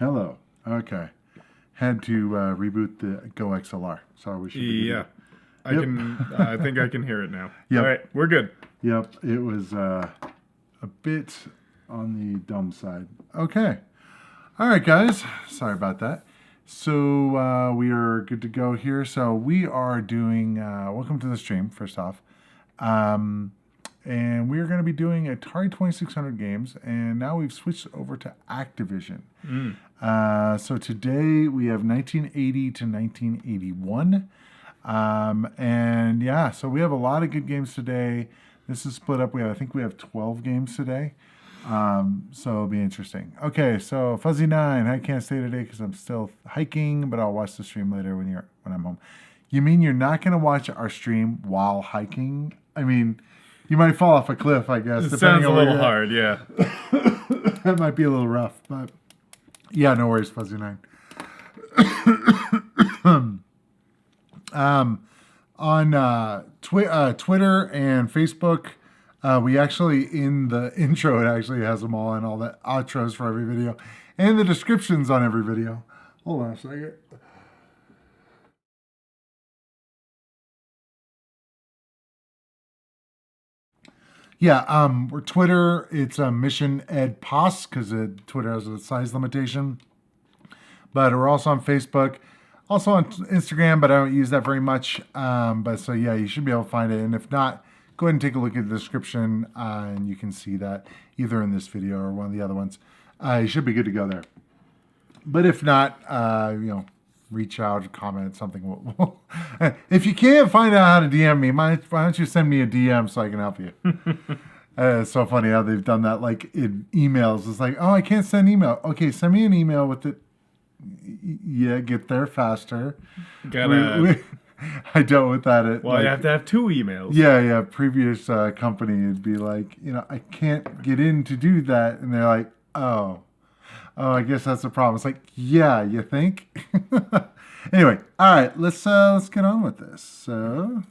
Hello. Okay. Had to reboot the Go XLR. So we should be Yeah. I Yep. can. I think I can hear it now. Yep. All right, we're good. Yep. It was a bit on the dumb side. Okay. All right, guys. Sorry about that. So we are good to go here. So we are doing. Welcome to the stream. First off, and we are going to be doing Atari 2600 games, and now we've switched over to Activision. So today we have 1980 to 1981. And yeah, so we have a lot of good games today. This is split up. I think we have 12 games today. So it'll be interesting. Okay, so Fuzzy9, I can't stay today because I'm still hiking, but I'll watch the stream later when I'm home. You mean you're not going to watch our stream while hiking? I mean, you might fall off a cliff, I guess. It sounds a little hard, yeah. That might be a little rough, but yeah, no worries, Fuzzy9. On Twitter and Facebook, we actually, in the intro, it actually has them all and all the outros for every video and the descriptions on every video. Hold on a second. Yeah, we're Twitter. It's Mission Ed Pos because Twitter has a size limitation. But we're also on Facebook, also on Instagram, but I don't use that very much. But so yeah, you should be able to find it. And if not, go ahead and take a look at the description, and you can see that either in this video or one of the other ones. You should be good to go there. But if not, reach out, comment something. If you can't find out how to DM me, why don't you send me a DM so I can help you? It's so funny how they've done that, like in emails. It's like, oh, I can't send email. Okay, send me an email with it. Yeah, get there faster. I dealt with that. Well, you have to have 2 emails. Yeah. Previous company would be like, I can't get in to do that, and they're like, oh, I guess that's the problem. It's like, yeah, you think? Anyway, all right, let's get on with this. So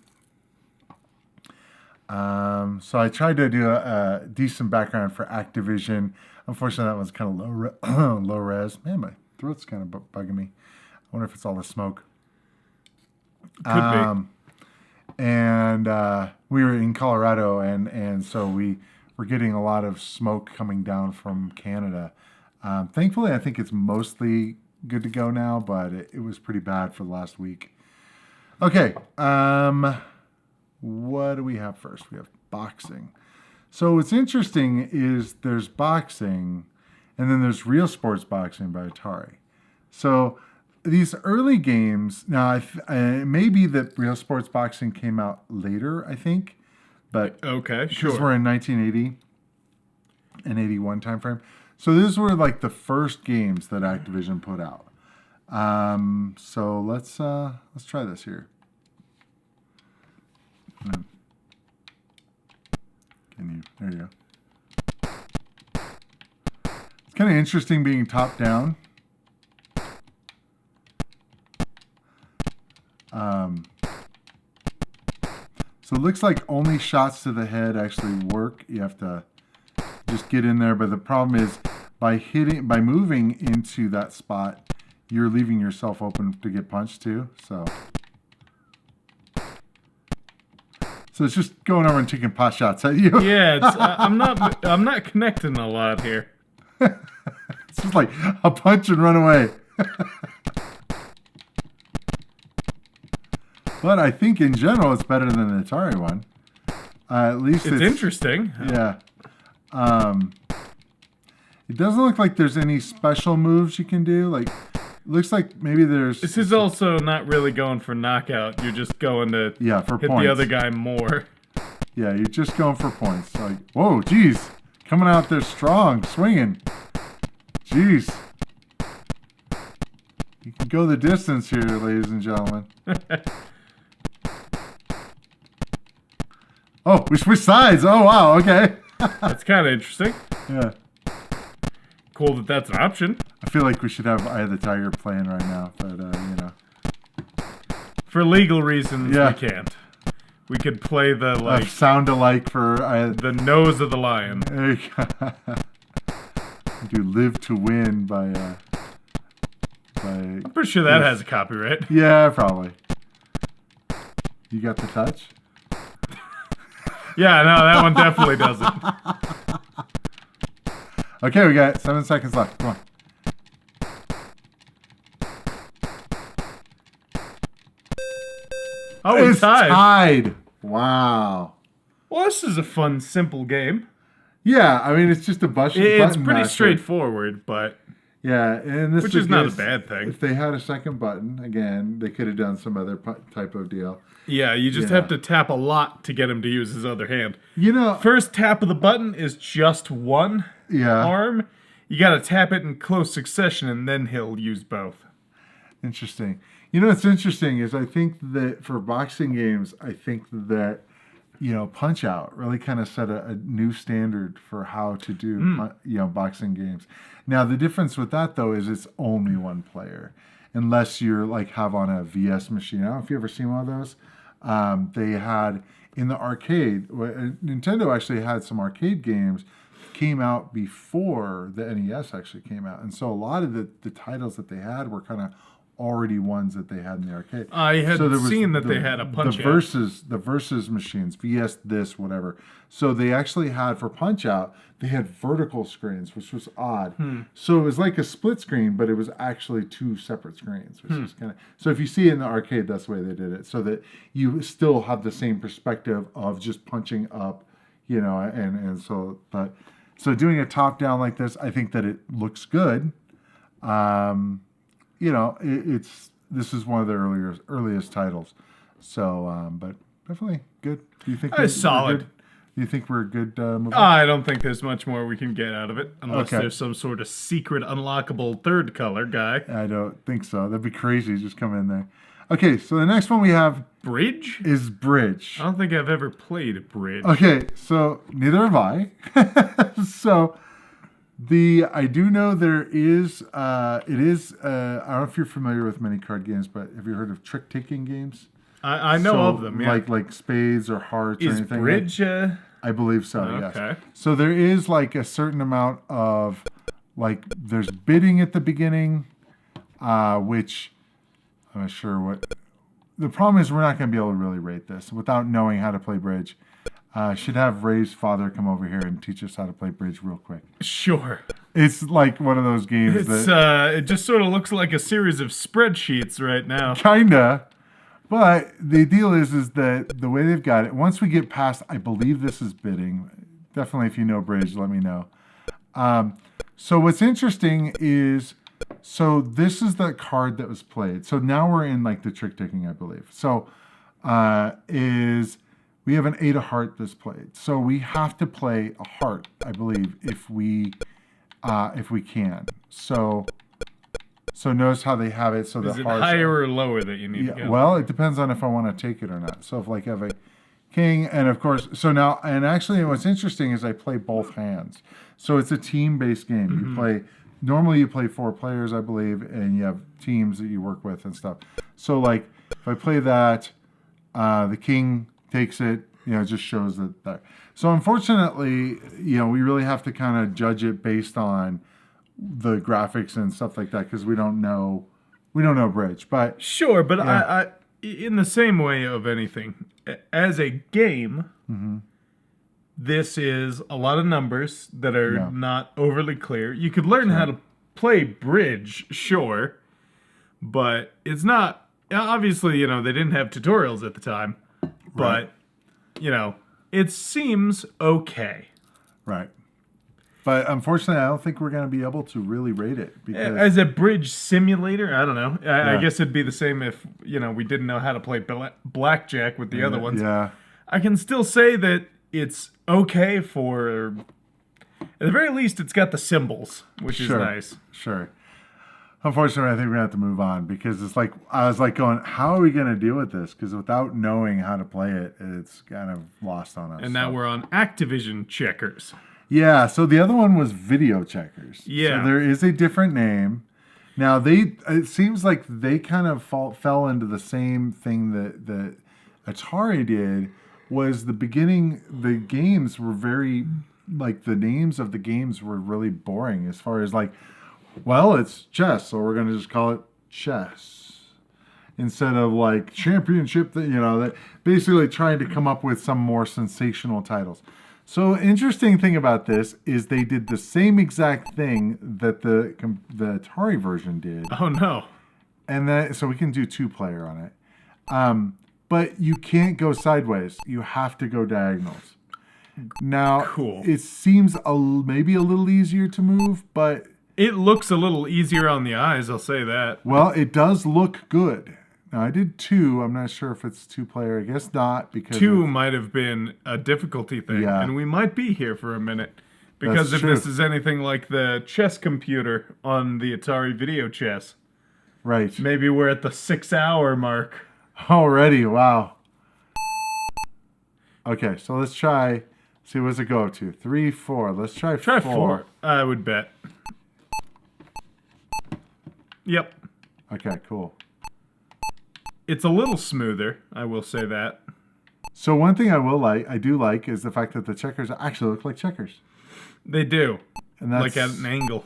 I tried to do a decent background for Activision. Unfortunately, that one's kind of low res. Man, my throat's kind of bugging me. I wonder if it's all the smoke. Could be. And we were in Colorado, and so we were getting a lot of smoke coming down from Canada. Thankfully, I think it's mostly good to go now, but it was pretty bad for the last week. Okay, what do we have first? We have boxing. So what's interesting is there's boxing, and then there's Real Sports Boxing by Atari. So these early games, now it may be that Real Sports Boxing came out later, I think, but okay, sure. Because we're in 1980 and 81 time frame. So these were like the first games that Activision put out. So let's try this here. There you go. It's kind of interesting being top down. So it looks like only shots to the head actually work. You have to just get in there, but the problem is by moving into that spot, you're leaving yourself open to get punched too. So it's just going over and taking pot shots at you. Yeah, I'm not connecting a lot here. It's just like a punch and run away. But I think in general it's better than the Atari one. At least it's interesting. Yeah. It doesn't look like there's any special moves you can do. Like, looks like maybe there's. This is also not really going for knockout. You're just going to hit points. The other guy more. Yeah, you're just going for points. Like, whoa, geez, coming out there strong, swinging. Jeez. You can go the distance here, ladies and gentlemen. Oh, we switched sides. Oh, wow, okay. That's kind of interesting. Yeah. Cool that that's an option. I feel like we should have Eye of the Tiger playing right now, but, For legal reasons, we can't. We could play the, sound alike for... the nose of the lion. There you go. Do Live to Win by... I'm pretty sure that has a copyright. Yeah, probably. You got the touch? Yeah, no, that one definitely doesn't. Okay, we got 7 seconds left. Come on. Oh, It's tied. Wow. Well, this is a fun, simple game. Yeah, I mean, it's just a button. It's pretty masher. straightforward, but Yeah, and this which is not a this- bad thing. If they had a second button, again, they could have done some other type of deal. Yeah, you just have to tap a lot to get him to use his other hand. You know, First tap of the button is just one yeah, arm. You gotta tap it in close succession, and then he'll use both. interesting. You know, what's interesting is I think that for boxing games, I think that Punch Out really kind of set a new standard for how to do boxing games. Now the difference with that though is it's only one player, unless you're like have on a VS machine. I don't know if you ever seen one of those. They had in the arcade. Nintendo actually had some arcade games came out before the NES actually came out, and so a lot of the titles that they had were kind of already ones that they had in the arcade. I had seen that they had a Punch Out. The versus machines, VS this, whatever. So they actually had for Punch Out, they had vertical screens, which was odd. So it was like a split screen, but it was actually 2 separate screens, which is kind of. So if you see it in the arcade, that's the way they did it, so that you still have the same perspective of just punching up, and so doing a top down like this, I think that it looks good. This is one of the earliest titles, so but definitely good. Do you think It's solid? Good? Do you think we're a good movie? I don't think there's much more we can get out of it, unless Okay. there's some sort of secret unlockable third color guy. I don't think so. That'd be crazy. Just come in there. Okay, so the next one we have Bridge? is Bridge. I don't think I've ever played Bridge. Okay, so neither have I. So I do know there is I don't know if you're familiar with many card games, but have you heard of trick taking games? I know So, of them, yeah. Like spades or hearts or Is anything. Bridge... I believe so, Okay. yes. So there is like a certain amount of there's bidding at the beginning, which I'm not sure what the problem is. We're not going to be able to really rate this without knowing how to play Bridge. Should have Ray's father come over here and teach us how to play Bridge real quick. Sure. It's like one of those games that It just sort of looks like a series of spreadsheets right now. kinda. But the deal is that the way they've got it, once we get past, I believe this is bidding. Definitely, if you know Bridge, let me know. So what's interesting is, so this is the card that was played. So now we're in like the trick taking, I believe. So we have an 8 of heart that's played. So we have to play a heart, I believe, if we can. So notice how they have it. So Is the it hearts higher or lower that you need to go? well, it depends on if I want to take it or not. So if I have a king, and of course, so now, and actually what's interesting is I play both hands. So it's a team-based game. Normally you play 4 players, I believe, and you have teams that you work with and stuff. So like, if I play that, the king takes it, it just shows that. So unfortunately, we really have to kind of judge it based on the graphics and stuff like that, because we don't know Bridge, but Sure, but I in the same way of anything, as a game, this is a lot of numbers that are not overly clear. You could learn how to play Bridge, sure, but it's not, obviously, they didn't have tutorials at the time, but, it seems okay. right. But unfortunately, I don't think we're going to be able to really rate it because As a bridge simulator, I don't know. I guess it'd be the same if, we didn't know how to play blackjack with the other ones. Yeah. I can still say that it's okay for, at the very least, it's got the symbols, which is nice. Sure. Unfortunately, I think we're going to have to move on because it's like, I was like going, how are we going to deal with this? Because without knowing how to play it, it's kind of lost on us. And now we're on Activision checkers. Yeah, so the other one was Video Checkers. Yeah. So there is a different name. Now, it seems like they kind of fell into the same thing that Atari did, was the beginning, the games were very, like, the names of the games were really boring as far as, like, well, it's chess, so we're going to just call it chess instead of like championship. That basically trying to come up with some more sensational titles. So interesting thing about this is they did the same exact thing that the Atari version did. Oh no! And so we can do 2-player on it, but you can't go sideways. You have to go diagonals. Now, cool. It seems maybe a little easier to move, but it looks a little easier on the eyes. I'll say that. Well, it does look good. Now, I did 2. I'm not sure if it's 2-player. I guess not, because 2 might have been a difficulty thing, and we might be here for a minute. Because if this is anything like the chess computer on the Atari Video Chess. Right. Maybe we're at the 6-hour mark. Already, wow. Okay, so let's try, see what's it go up to? 3, 4. Let's try 4. Try 4, I would bet. Yep. Okay, cool. It's a little smoother, I will say that. So one thing I do like, is the fact that the checkers actually look like checkers. They do. And that's, like at an angle.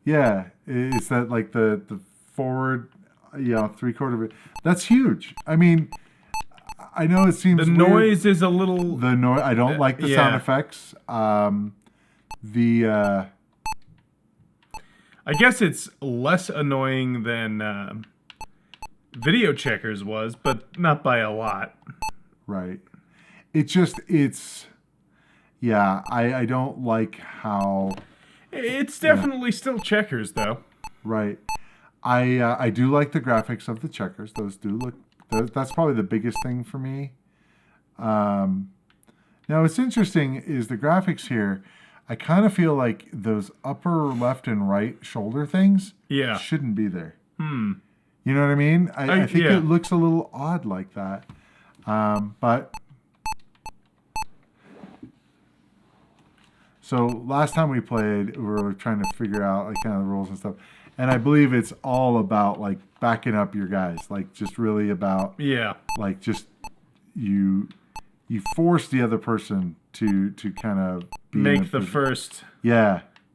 Yeah, it's that like the forward, 3/4. That's huge. I mean, I know it seems the weird. Noise is a little. The noise. I don't like the sound effects. I guess it's less annoying than Video Checkers was, but not by a lot. Right. Yeah, I don't like how... It's definitely still checkers, though. Right. I do like the graphics of the checkers. Those do look... That's probably the biggest thing for me. Now, what's interesting is the graphics here. I kind of feel like those upper left and right shoulder things shouldn't be there. You know what I mean? I think it looks a little odd like that. But... So last time we played, we were trying to figure out like kind of the rules and stuff. And I believe it's all about like backing up your guys. Like just really about like just you force the other person to kind of make the first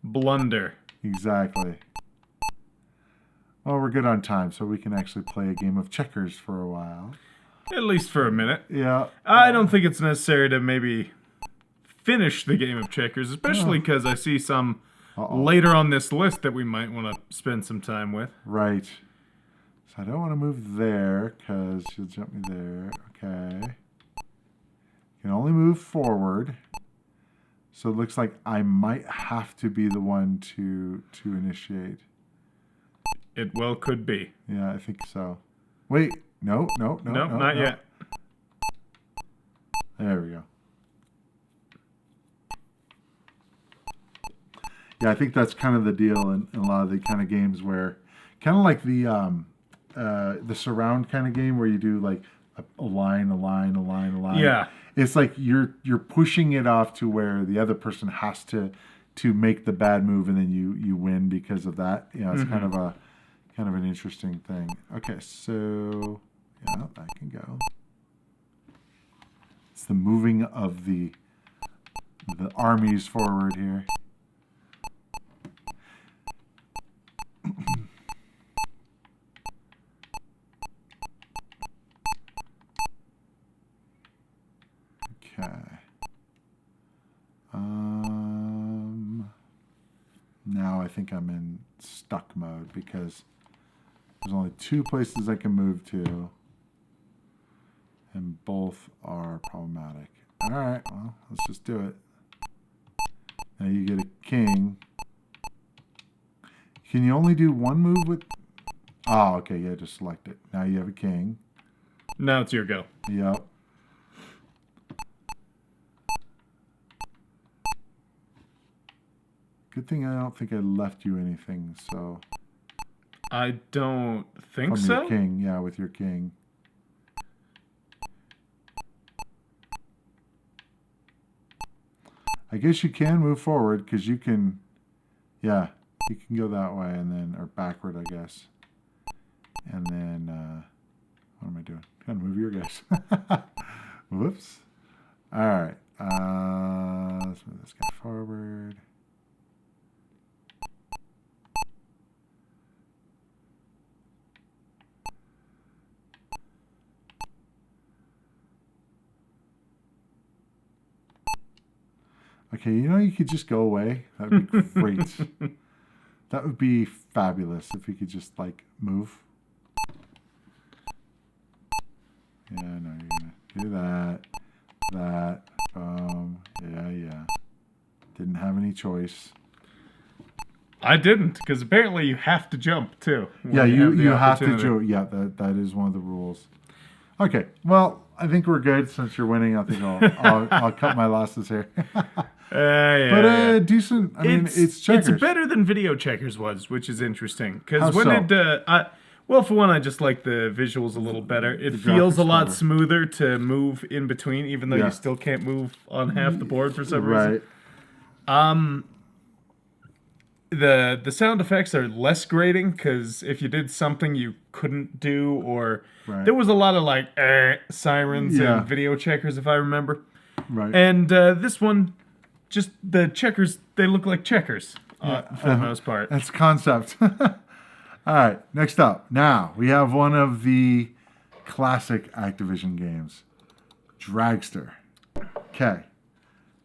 blunder. Exactly. Well, we're good on time, so we can actually play a game of checkers for a while. At least for a minute. Yeah. I don't think it's necessary to maybe finish the game of checkers, especially because I see some later on this list that we might want to spend some time with. Right. So I don't want to move there because you'll jump me there. Okay. You can only move forward. So it looks like I might have to be the one to initiate. It well could be. Yeah, I think so. Wait. No, not yet. There we go. Yeah, I think that's kind of the deal in a lot of the kind of games where, kind of like the surround kind of game where you do like a line. Yeah. It's like you're pushing it off to where the other person has to make the bad move and then you win because of that. It's kind of an interesting thing. Okay, so that can go. It's the moving of the armies forward here. Okay. Now I think I'm in stuck mode because there's only 2 places I can move to, and both are problematic. All right, well, let's just do it. Now you get a king. Can you only do one move with... Oh, okay, yeah, just select it. Now you have a king. Now it's your go. Yep. Good thing I don't think I left you anything, so... I don't think so. From your king, yeah, with your king. I guess you can move forward, because you can... Yeah, you can go that way, and then... Or backward, I guess. And then... what am I doing? Trying to move your guys. Whoops. Alright. Let's move this guy forward. Okay, you could just go away. That would be great. That would be fabulous if you could just, like, move. Yeah, no, you're gonna do that. Yeah. Didn't have any choice. I didn't, because apparently you have to jump, too. Yeah, you have to jump. Yeah, that is one of the rules. Okay, well, I think we're good since you're winning. I think I'll cut my losses here. Decent. I mean, it's checkers. It's better than video checkers was, which is interesting. Because How for one, I just like the visuals a little better. It feels a lot smoother to move in between, even though you still can't move on half the board for some reason. Right. The sound effects are less grating, because if you did something you couldn't do, or there was a lot of like sirens and video checkers, if I remember. Right. And this one, just the checkers, they look like checkers for the most part. That's concept. All right, next up. Now, we have one of the classic Activision games, Dragster. Okay.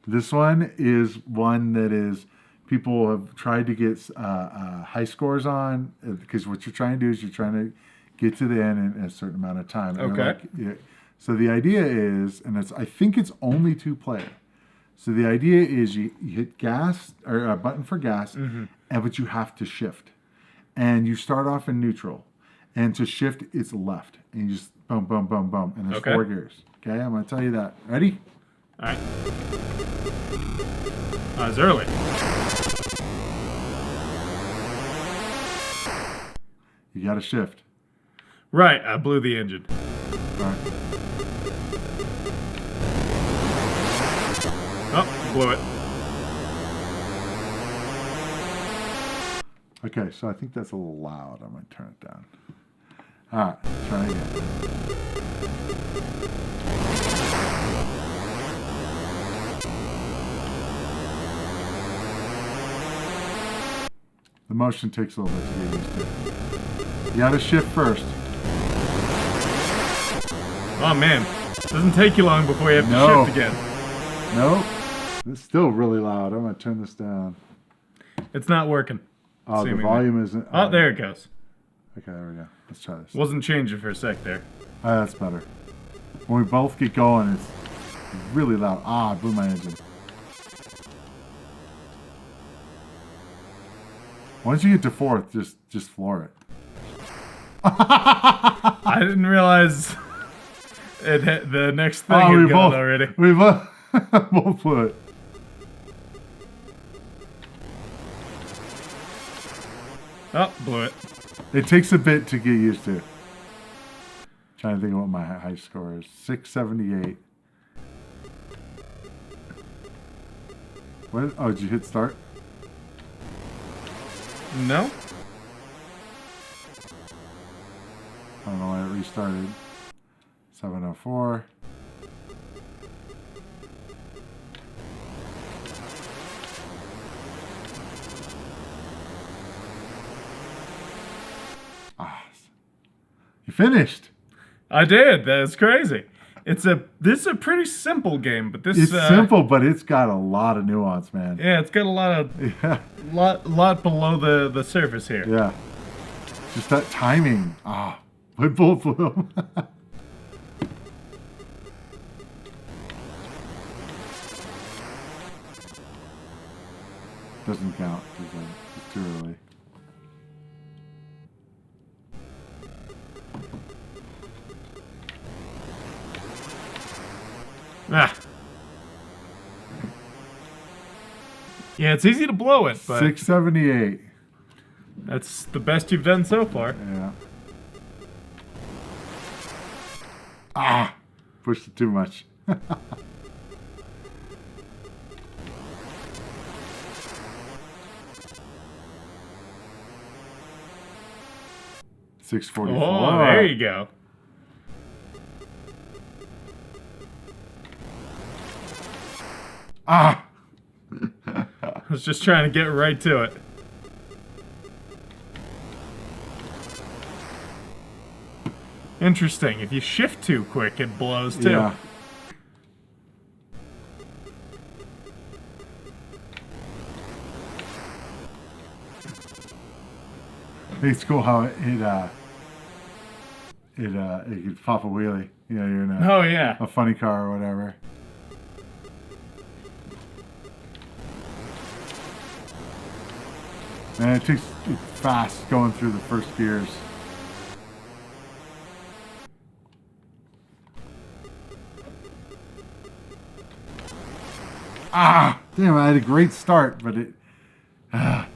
This one is one that is... People have tried to get high scores on, because what you're trying to do is you're trying to get to the end in a certain amount of time. Okay. So the idea is, and I think it's only 2-player. So the idea is you hit gas, or a button for gas, but you have to shift. And you start off in neutral. And to shift, it's left. And you just boom, boom, boom, boom. And there's 4 gears. Okay, I'm going to tell you that. Ready? All right. I was early. You got to shift. Right, I blew the engine. All right. Oh, blew it. Okay, so I think that's a little loud. I'm going to turn it down. All right, try again. The motion takes a little bit to get used to. You got to shift first. Oh man, doesn't take you long before you have to shift again. Nope. It's still really loud. I'm going to turn this down. It's not working. Oh, the volume isn't... Oh, there it goes. Okay, there we go. Let's try this. Wasn't changing for a sec there. Oh, that's better. When we both get going, it's really loud. Ah, I blew my engine. Once you get to 4th, just floor it. I didn't realize the next thing had gone already. We both blew it. Oh, blew it. It takes a bit to get used to. Trying to think of what my high score is. 678. What? Oh, did you hit start? No. I don't know why it restarted. 704. You finished. I did. That's crazy. This is a pretty simple game, but it's simple, but it's got a lot of nuance, man. Yeah, it's got a lot below the surface here. Yeah, just that timing. We both blew them. Doesn't count because it's too early. Yeah, it's easy to blow it, but 678. That's the best you've done so far. Yeah. Pushed it too much. $644. Oh, there you go. I was just trying to get right to it. Interesting. If you shift too quick, it blows too. Yeah. It's cool how it could pop a wheelie. You know, you're in Oh yeah. a funny car or whatever. And it's fast going through the first gears. Ah, damn! I had a great start, but it. Ah.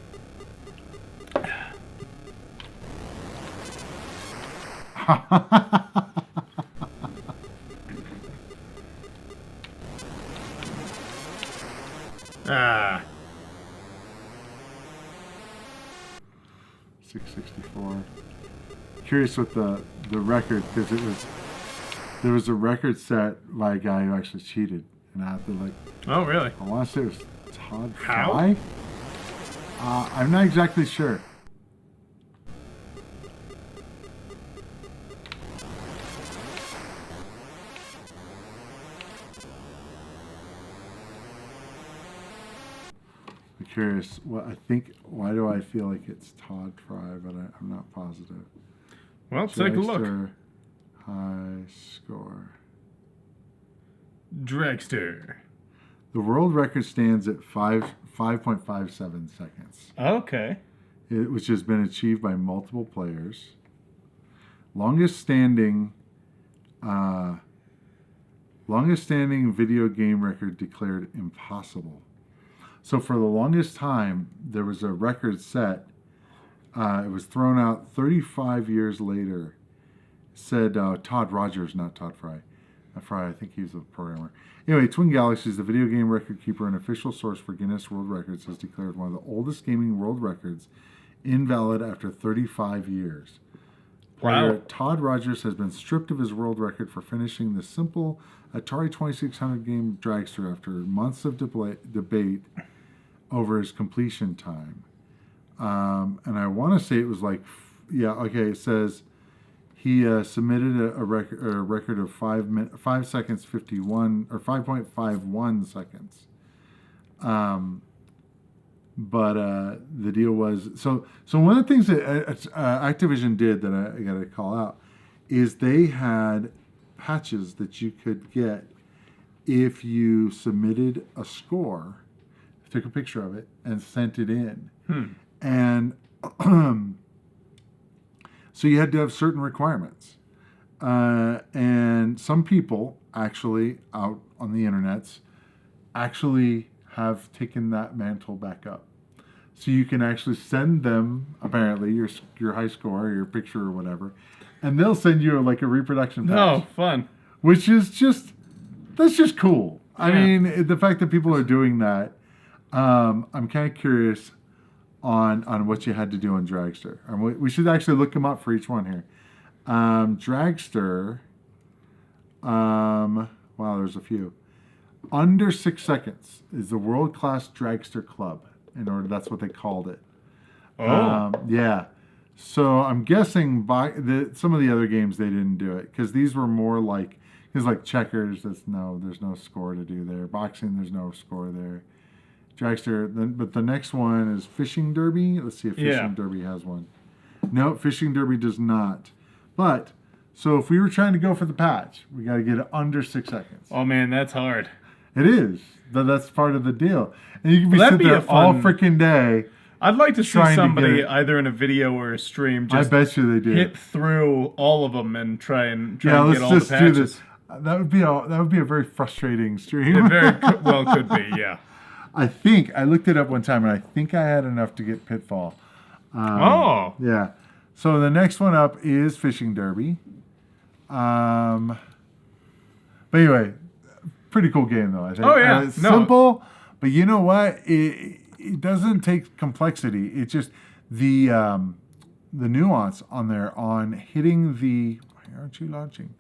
664. Curious what the record, because there was a record set by a guy who actually cheated, and I had to like. Oh really? I want to say it was Todd How? Fry. I'm not exactly sure. I'm curious. Why do I feel like it's Todd Fry, but I'm not positive. Well, take a look. Dragster, high score. Dragster. The world record stands at 5.57 seconds. Okay. Which has been achieved by multiple players. Longest standing video game record declared impossible. So for the longest time, there was a record set. It was thrown out 35 years later. Said Todd Rogers, not Todd Fry. Fry, I think he's a programmer. Anyway, Twin Galaxies, the video game record keeper and official source for Guinness World Records, has declared one of the oldest gaming world records invalid after 35 years. Player Todd Rogers has been stripped of his world record for finishing the simple Atari 2600 game Dragster after months of debate over his completion time. And I want to say it was like, it says he submitted a record of 5 seconds 51 or 5.51 seconds. But the deal was so one of the things that Activision did that I got to call out is they had patches that you could get if you submitted a score, took a picture of it, and sent it in. And so you had to have certain requirements. And some people actually out on the internets actually have taken that mantle back up. So you can actually send them, apparently, your high score, your picture or whatever, and they'll send you like a reproduction patch. Oh, fun. Which is that's just cool. Yeah. I mean, the fact that people are doing that, I'm kind of curious on what you had to do on Dragster. We should actually look them up for each one here. Dragster, wow, there's a few. Under 6 seconds is the world-class Dragster club. That's what they called it. Oh. Yeah. So I'm guessing some of the other games they didn't do it because these were more like checkers. There's no score to do there. Boxing, there's no score there. Dragster, but the next one is Fishing Derby. Let's see if Fishing Derby has one. No, Fishing Derby does not. But so if we were trying to go for the patch, we got to get it under 6 seconds. Oh man, that's hard. It is. That's part of the deal. And you can be sitting there all freaking day. I'd like to see somebody either in a video or a stream just I bet you they do. Hit through all of them and try and get all the patches. Let's just do this. That would be a very frustrating stream. It very well could be, yeah. I think I looked it up one time and I think I had enough to get Pitfall. Yeah. So the next one up is Fishing Derby. But anyway, pretty cool game though, I think. Oh yeah, it's simple, but you know what? It doesn't take complexity. It's just the nuance on there on hitting the. Why aren't you launching?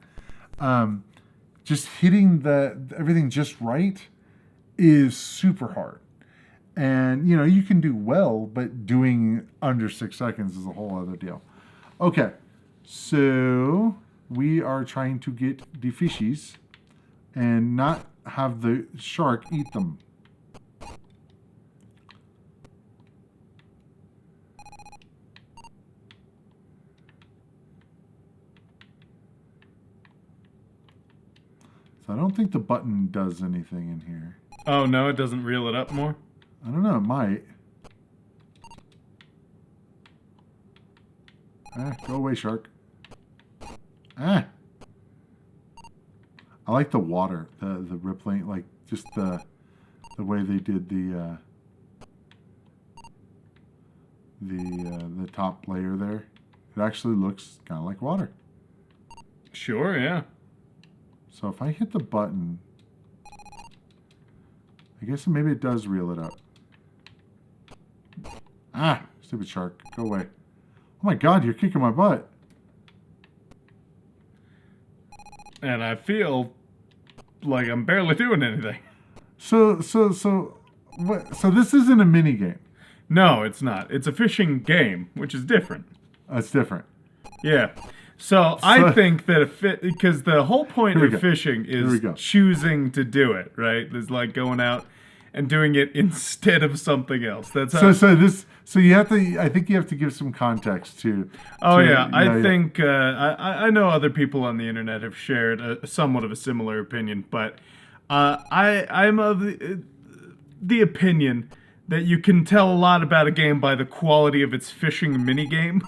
Just hitting everything just right is super hard, and you can do well, but doing under 6 seconds is a whole other deal. Okay, so we are trying to get the fishies and not have the shark eat them. So I don't think the button does anything in here. Oh, no, it doesn't reel it up more? I don't know, it might. Go away, shark. I like the water, the rippling, like just the way they did the top layer there. It actually looks kind of like water. Sure, yeah. So if I hit the button, I guess maybe it does reel it up. Stupid shark, go away. Oh my God, you're kicking my butt. And I feel like I'm barely doing anything. So this isn't a mini game. No, it's not. It's a fishing game, which is different. It's different. Yeah. So I think that because the whole point of fishing is choosing to do it, right? It's like going out and doing it instead of something else. That's how. So you have to. I think you have to give some context to. I think I know other people on the internet have shared somewhat of a similar opinion, but I'm of the opinion that you can tell a lot about a game by the quality of its fishing minigame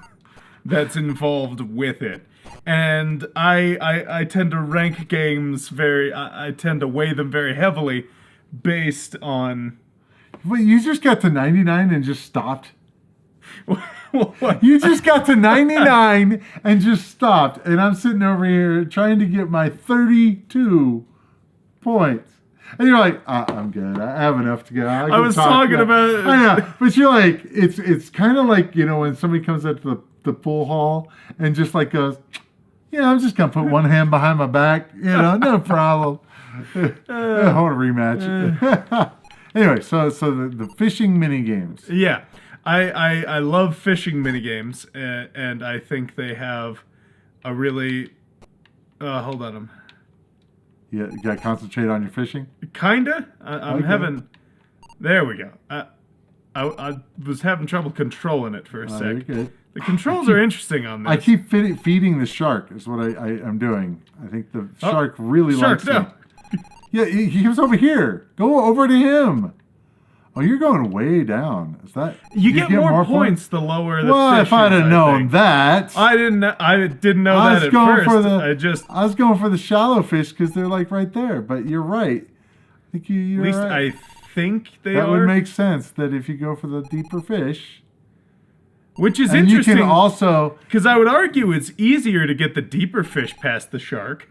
that's involved with it. And I tend to rank games I tend to weigh them very heavily based on... Wait, you just got to 99 and just stopped? What? You just got to 99 and just stopped. And I'm sitting over here trying to get my 32 points. And you're like, I'm good. I have enough to go. I was talking about... I know. But you're like, it's kind of like, when somebody comes up to the pool hall and just like goes, yeah, I'm just going to put one hand behind my back. No problem. I want a rematch. Anyway, so the fishing mini games. Yeah. I love fishing mini games, and I think they have a really... hold on. You got to concentrate on your fishing? Kinda. I'm having... There we go. I was having trouble controlling it for a sec. You're good. The controls are interesting on this. I keep feeding the shark is what I'm doing. I think the shark really likes me. Yeah, he comes over here. Go over to him. Oh, you're going way down. Is that you get more points the lower the fish? Well, if I'd have known that. I didn't know that at first. I was going for the shallow fish because they're like right there. But you're right. I think you're at least right. I think they that are. Would make sense that if you go for the deeper fish. Which is interesting. You can also... Because I would argue it's easier to get the deeper fish past the shark.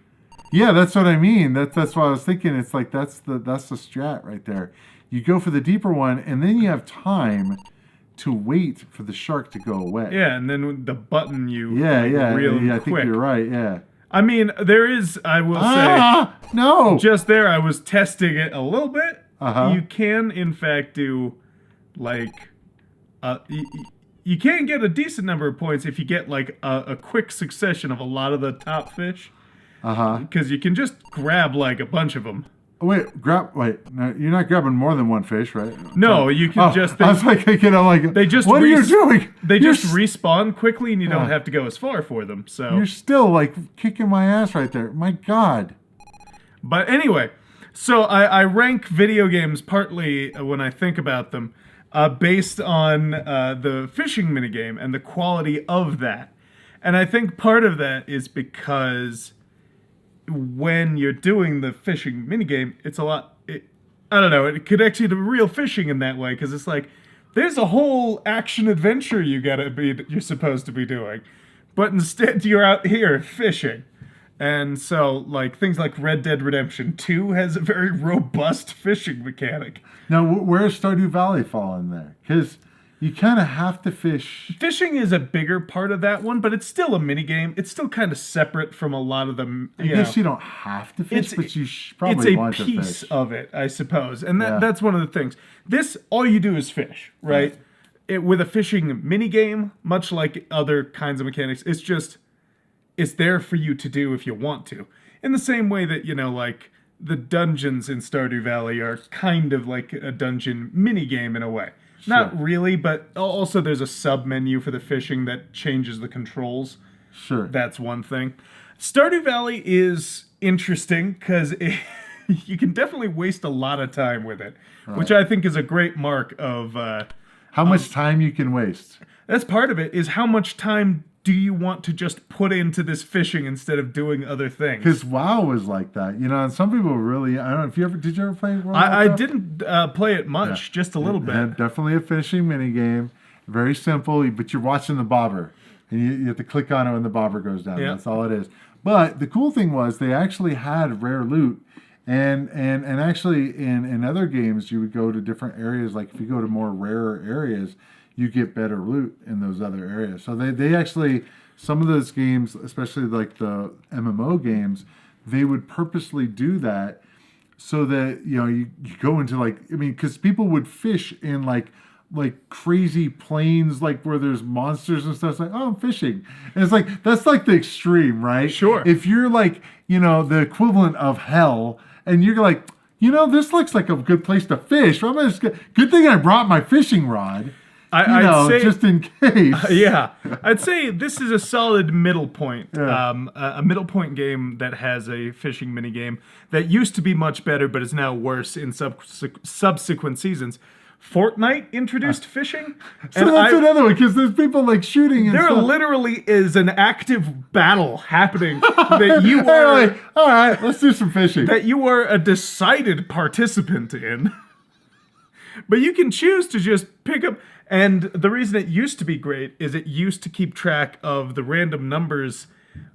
Yeah, that's what I mean. That's what I was thinking. It's like that's the strat right there. You go for the deeper one, and then you have time to wait for the shark to go away. Yeah, and then with the button you reel I think you're right, yeah. I mean, there is, I will say... No! Just there, I was testing it a little bit. Uh-huh. You can, in fact, do, like... You can get a decent number of points if you get, like, a quick succession of a lot of the top fish. Uh-huh. Because you can just grab, like, a bunch of them. Wait, no, you're not grabbing more than one fish, right? No, you can just... I was like, they just what are you doing? They just respawn quickly, and you don't have to go as far for them, so... You're still, like, kicking my ass right there. My God. But anyway, so I rank video games partly when I think about them based on the fishing minigame and the quality of that. And I think part of that is because... when you're doing the fishing minigame, it's a lot... I don't know, it connects you to real fishing in that way, because it's like, there's a whole action-adventure you're supposed to be doing. But instead, you're out here fishing. And so, like, things like Red Dead Redemption 2 has a very robust fishing mechanic. Now, where does Stardew Valley fall in there? Because... you kind of have to fish. Fishing is a bigger part of that one, but it's still a minigame. It's still kind of separate from a lot of them. I guess you don't have to fish, but you probably want to fish. It's a piece of it, I suppose. And that's one of the things. This, all you do is fish, right? With a fishing minigame, much like other kinds of mechanics, it's there for you to do if you want to. In the same way that, like, the dungeons in Stardew Valley are kind of like a dungeon minigame in a way. Sure. Not really, but also there's a sub-menu for the fishing that changes the controls. Sure. That's one thing. Stardew Valley is interesting because you can definitely waste a lot of time with it, which I think is a great mark of how much time you can waste. That's part of it, is how much time do you want to just put into this fishing instead of doing other things? Because WoW was like that, you know, and some people really, I don't know, if you ever, did you ever play World of I Warcraft? didn't play it much, just a little bit. And definitely a fishing minigame. Very simple, but you're watching the bobber. And you have to click on it when the bobber goes down. Yeah. That's all it is. But the cool thing was they actually had rare loot. And actually in other games, you would go to different areas. Like if you go to more rarer areas, you get better loot in those other areas. So they actually, some of those games, especially like the MMO games, they would purposely do that so that, you know, you go into like, I mean, because people would fish in like crazy plains, like where there's monsters and stuff. It's like, oh, I'm fishing. And it's like, that's like the extreme, right? Sure. If you're like, you know, the equivalent of hell, and you're like, you know, this looks like a good place to fish. I'm just good thing I brought my fishing rod. I'd say, just in case. Yeah, I'd say this is a solid middle point. Yeah. A middle point game that has a fishing minigame that used to be much better, but is now worse in subsequent seasons. Fortnite introduced fishing. So that's another one, because there's people like shooting and there stuff. Literally is an active battle happening that you are... Like, all right, let's do some fishing. That you are a decided participant in. But you can choose to just pick up... And the reason it used to be great is it used to keep track of the random numbers.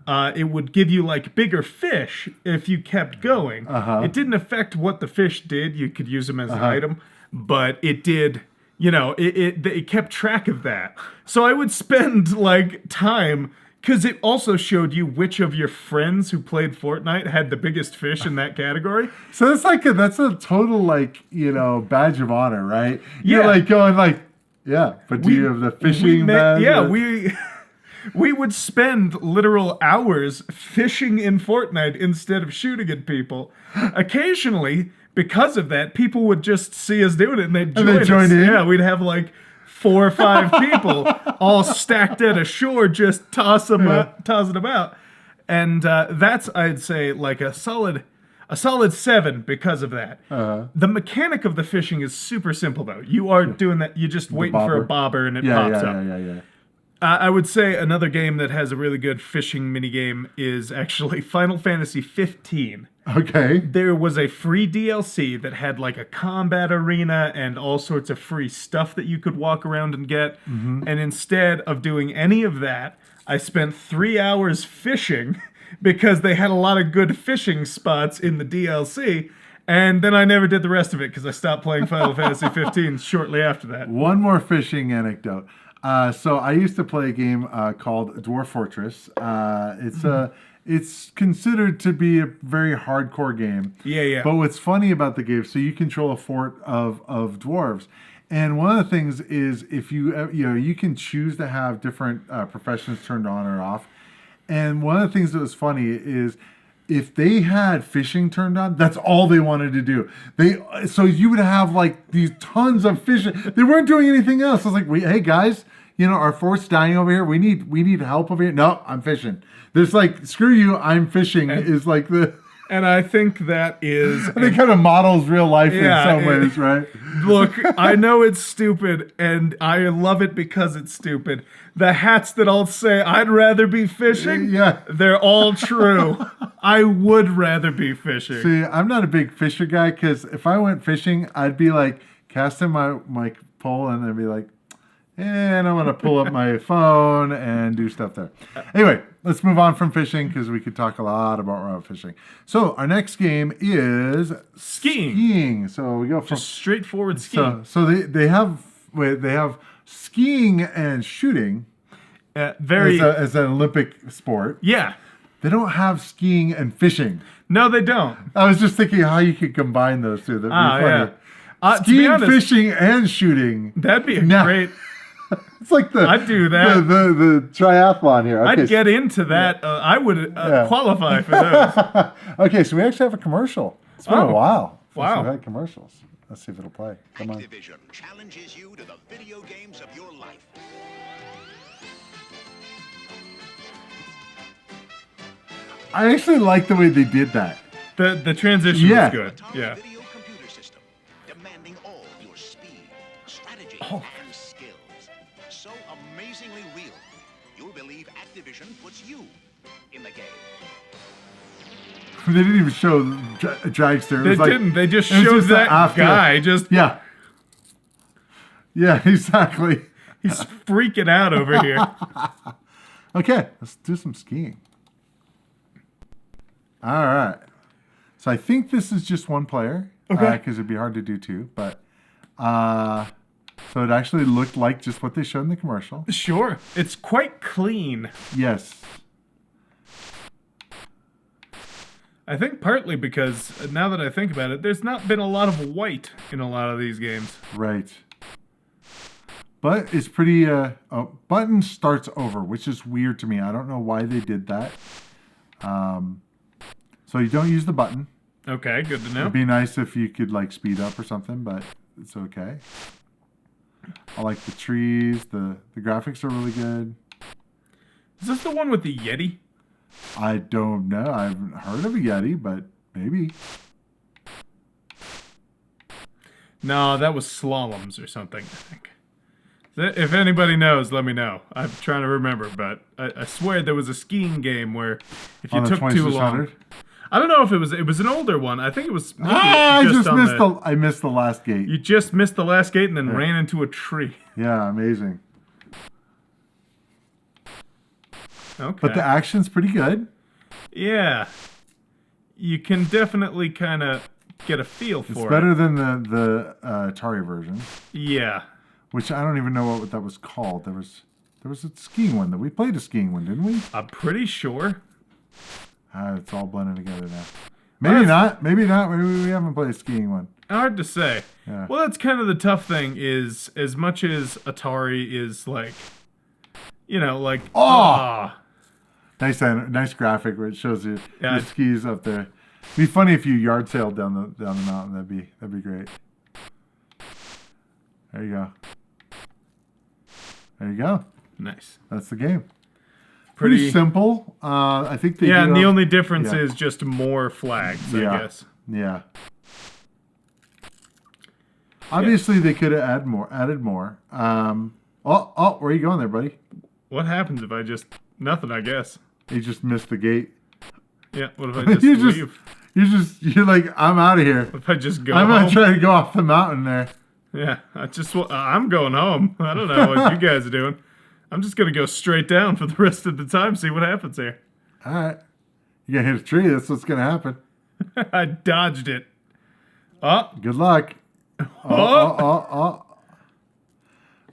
It would give you like bigger fish if you kept going. It didn't affect what the fish did. You could use them as an item, but it did, you know, it kept track of that. So I would spend like time, because it also showed you which of your friends who played Fortnite had the biggest fish in that category. So it's like that's a total like, you know, badge of honor, right? You're Yeah. like going like, yeah, but do you have the fishing badge? Yeah, we would spend literal hours fishing in Fortnite instead of shooting at people. Occasionally, because of that, people would just see us doing it and they'd join us. In? Yeah, we'd have like 4 or 5 people all stacked at a shore, just tossing them out. And that's, I'd say, like a solid 7 because of that. The mechanic of the fishing is super simple, though. You are doing that. You're just waiting for a bobber and it pops up. Yeah. I would say another game that has a really good fishing minigame is actually Final Fantasy 15. Okay. There was a free DLC that had like a combat arena and all sorts of free stuff that you could walk around and get. And instead of doing any of that, I spent 3 hours fishing because they had a lot of good fishing spots in the DLC, and then I never did the rest of it because I stopped playing Final Fantasy 15 shortly after that. One more fishing anecdote. So I used to play a game called Dwarf Fortress. It's considered to be a very hardcore game. Yeah. But what's funny about the game, so you control a fort of dwarves. And one of the things is if you can choose to have different professions turned on or off. And one of the things that was funny is if they had fishing turned on, that's all they wanted to do. So you would have like these tons of fishing. They weren't doing anything else. I was like, hey guys, you know, our fort's dying over here. We need help over here. No, I'm fishing. There's like, screw you, I'm fishing is like the... And I think that is... And it kind of models real life in some ways, right? Look, I know it's stupid, and I love it because it's stupid. The hats that all say, I'd rather be fishing, they're all true. I would rather be fishing. See, I'm not a big fisher guy, because if I went fishing, I'd be like, casting my pole, and I'd be like, and I'm going to pull up my phone and do stuff there. Anyway, let's move on from fishing because we could talk a lot about fishing. So our next game is skiing. So we go from just straightforward skiing. So they have skiing and shooting as an Olympic sport. Yeah. They don't have skiing and fishing. No, they don't. I was just thinking how you could combine those two. That'd be funny. Yeah. Skiing, fishing, and shooting. That'd be great. It's like I'd do that. The triathlon here. Okay, I'd get into that. I would qualify for those. Okay, so we actually have a commercial. It's been a while since Wow. we've had commercials. Let's see if it'll play. Come on. Activision challenges you to the video games of your life. I actually like the way they did that. The transition was good. Atari Yeah. video computer system, demanding all your speed, strategy, Oh. and skills. So amazingly real, you'll believe Activision puts you in the game. They didn't even show Dragster. They didn't. They just showed that after. guy. Just Yeah. Yeah, exactly. he's freaking out over here. Okay, let's do some skiing. All right. So I think this is just one player. Okay. Because it'd be hard to do two. But so it actually looked like just what they showed in the commercial. Sure. It's quite clean. Yes. I think partly because, now that I think about it, there's not been a lot of white in a lot of these games. Right. But it's pretty... button starts over, which is weird to me. I don't know why they did that. So you don't use the button. Okay, good to know. It'd be nice if you could like speed up or something, but it's okay. I like the trees. The graphics are really good. Is this the one with the Yeti? I don't know. I haven't heard of a Yeti, but maybe. No, that was slaloms or something, I think. If anybody knows, let me know. I'm trying to remember, but I swear there was a skiing game where if you On the took too long... 2600? I don't know if it was an older one. I think it was maybe I just on missed I missed the last gate. You just missed the last gate and then ran into a tree. Yeah, amazing. Okay. But the action's pretty good. Yeah. You can definitely kind of get a feel for it. It's better than the Atari version, Yeah. which I don't even know what that was called. There was a skiing one. We played a skiing one, didn't we? I'm pretty sure. It's all blending together now. Maybe not. Maybe not. Maybe we haven't played a skiing one. Hard to say. Yeah. Well, that's kind of the tough thing is, as much as Atari is like, like... Nice graphic where it shows you Yeah. your skis up there. It'd be funny if you yard sailed down the mountain. That'd be great. There you go. There you go. Nice. That's the game. Pretty simple. I think they and do the have- only difference yeah. is just more flags, I guess. Yeah. Obviously, they could have added more. Where are you going there, buddy? What happens if I just... Nothing, I guess. You just missed the gate. Yeah, what if I just leave? You're like, I'm out of here. What if I just go I'm home? gonna try to go off the mountain there. Yeah, I'm going home. I don't know what you guys are doing. I'm just going to go straight down for the rest of the time, see what happens here. All right. You gotta hit a tree. That's what's gonna happen. I dodged it. Oh. Good luck.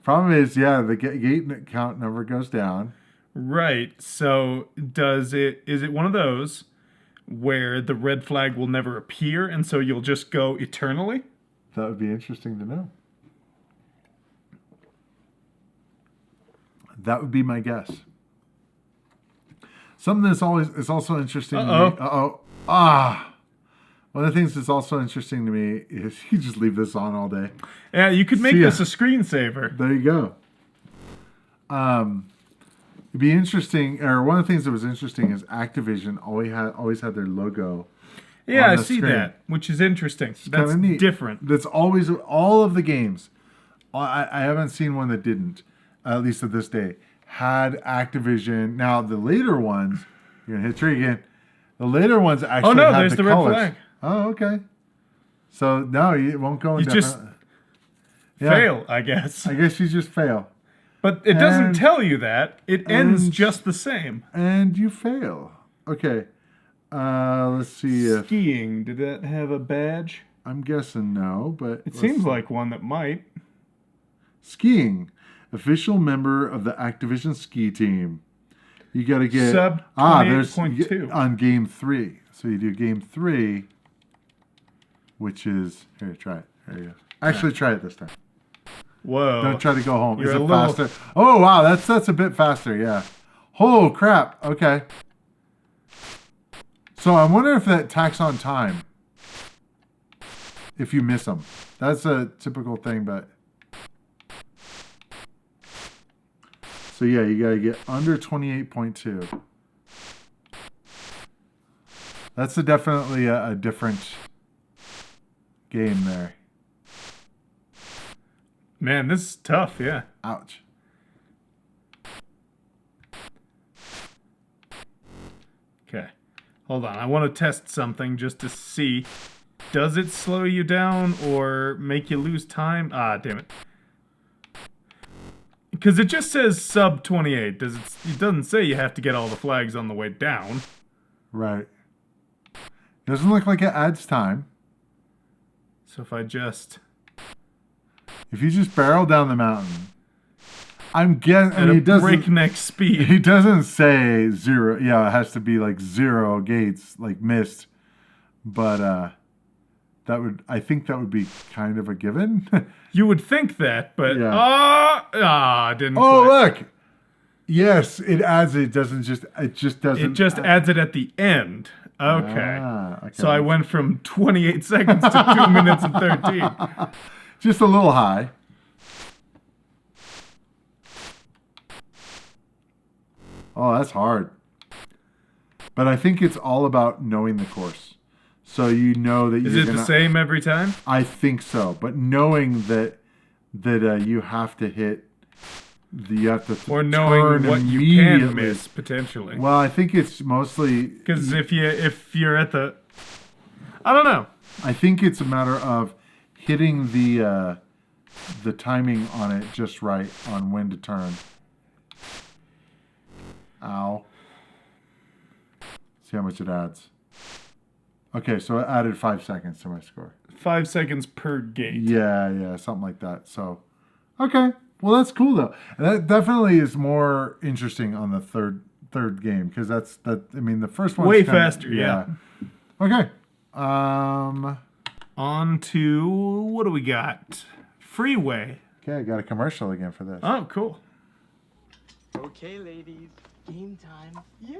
Problem is, the gate count number goes down. Right. So is it one of those where the red flag will never appear and so you'll just go eternally? That would be interesting to know. That would be my guess. Something that's is also interesting to me. One of the things that's also interesting to me is you just leave this on all day. Yeah, you could make this a screensaver. There you go. It'd be interesting, or one of the things that was interesting is Activision always had their logo. Yeah, I the see screen. that, which is interesting. That's Kinda neat. different. That's always all of the games. I haven't seen one that didn't, at least to this day. Had Activision. Now the later ones, you're gonna hit tree again. The later ones actually had there's the red colors. flag. Oh, okay. So no, it won't go. You just fail, I guess. I guess you just fail. But it doesn't tell you that. It ends just the same. And you fail. Okay. Let's see. Skiing, did that have a badge? I'm guessing no, but It seems like one that might. Skiing, official member of the Activision ski team. You got to get Sub there's 28.2 on game 3. So you do game 3, which is here. Try it. There you go. Actually, try it this time. Whoa! Don't try to go home. You're Is a it little... faster? Oh wow, that's a bit faster. Yeah. Oh crap. Okay. So I wonder if that tacks on time. If you miss them, that's a typical thing. But so yeah, you gotta get under 28.2. That's definitely a different game there. Man, this is tough, yeah. Ouch. Okay. Hold on. I want to test something just to see. Does it slow you down or make you lose time? Ah, damn it. Because it just says sub 28. It doesn't say you have to get all the flags on the way down. Right. Doesn't look like it adds time. So if I just... If you just barrel down the mountain, I'm guessing. At a breakneck speed. He doesn't say 0. Yeah, it has to be like 0 gates, like missed. But I think that would be kind of a given. You would think that, but didn't. Oh, quite. look. Yes, it adds it. It just doesn't. It just adds it at the end. Okay. Okay. So I went from 28 seconds to 2 minutes and 13. Just a little high. Oh, that's hard. But I think it's all about knowing the course. So you know that Is it the same every time? I think so. But knowing that you have to hit or knowing what you can miss potentially. Well, I think it's mostly because if you're at the, I don't know. I think it's a matter of hitting the timing on it just right on when to turn. Ow. See how much it adds. Okay, so it added 5 seconds to my score. 5 seconds per gate. Yeah, something like that. So, okay. Well, that's cool though. And that definitely is more interesting on the third game because I mean, the first one way faster. Yeah. Okay. On to what do we got? Freeway. Okay, I got a commercial again for this. Oh, cool. Okay, ladies, game time. Yeah.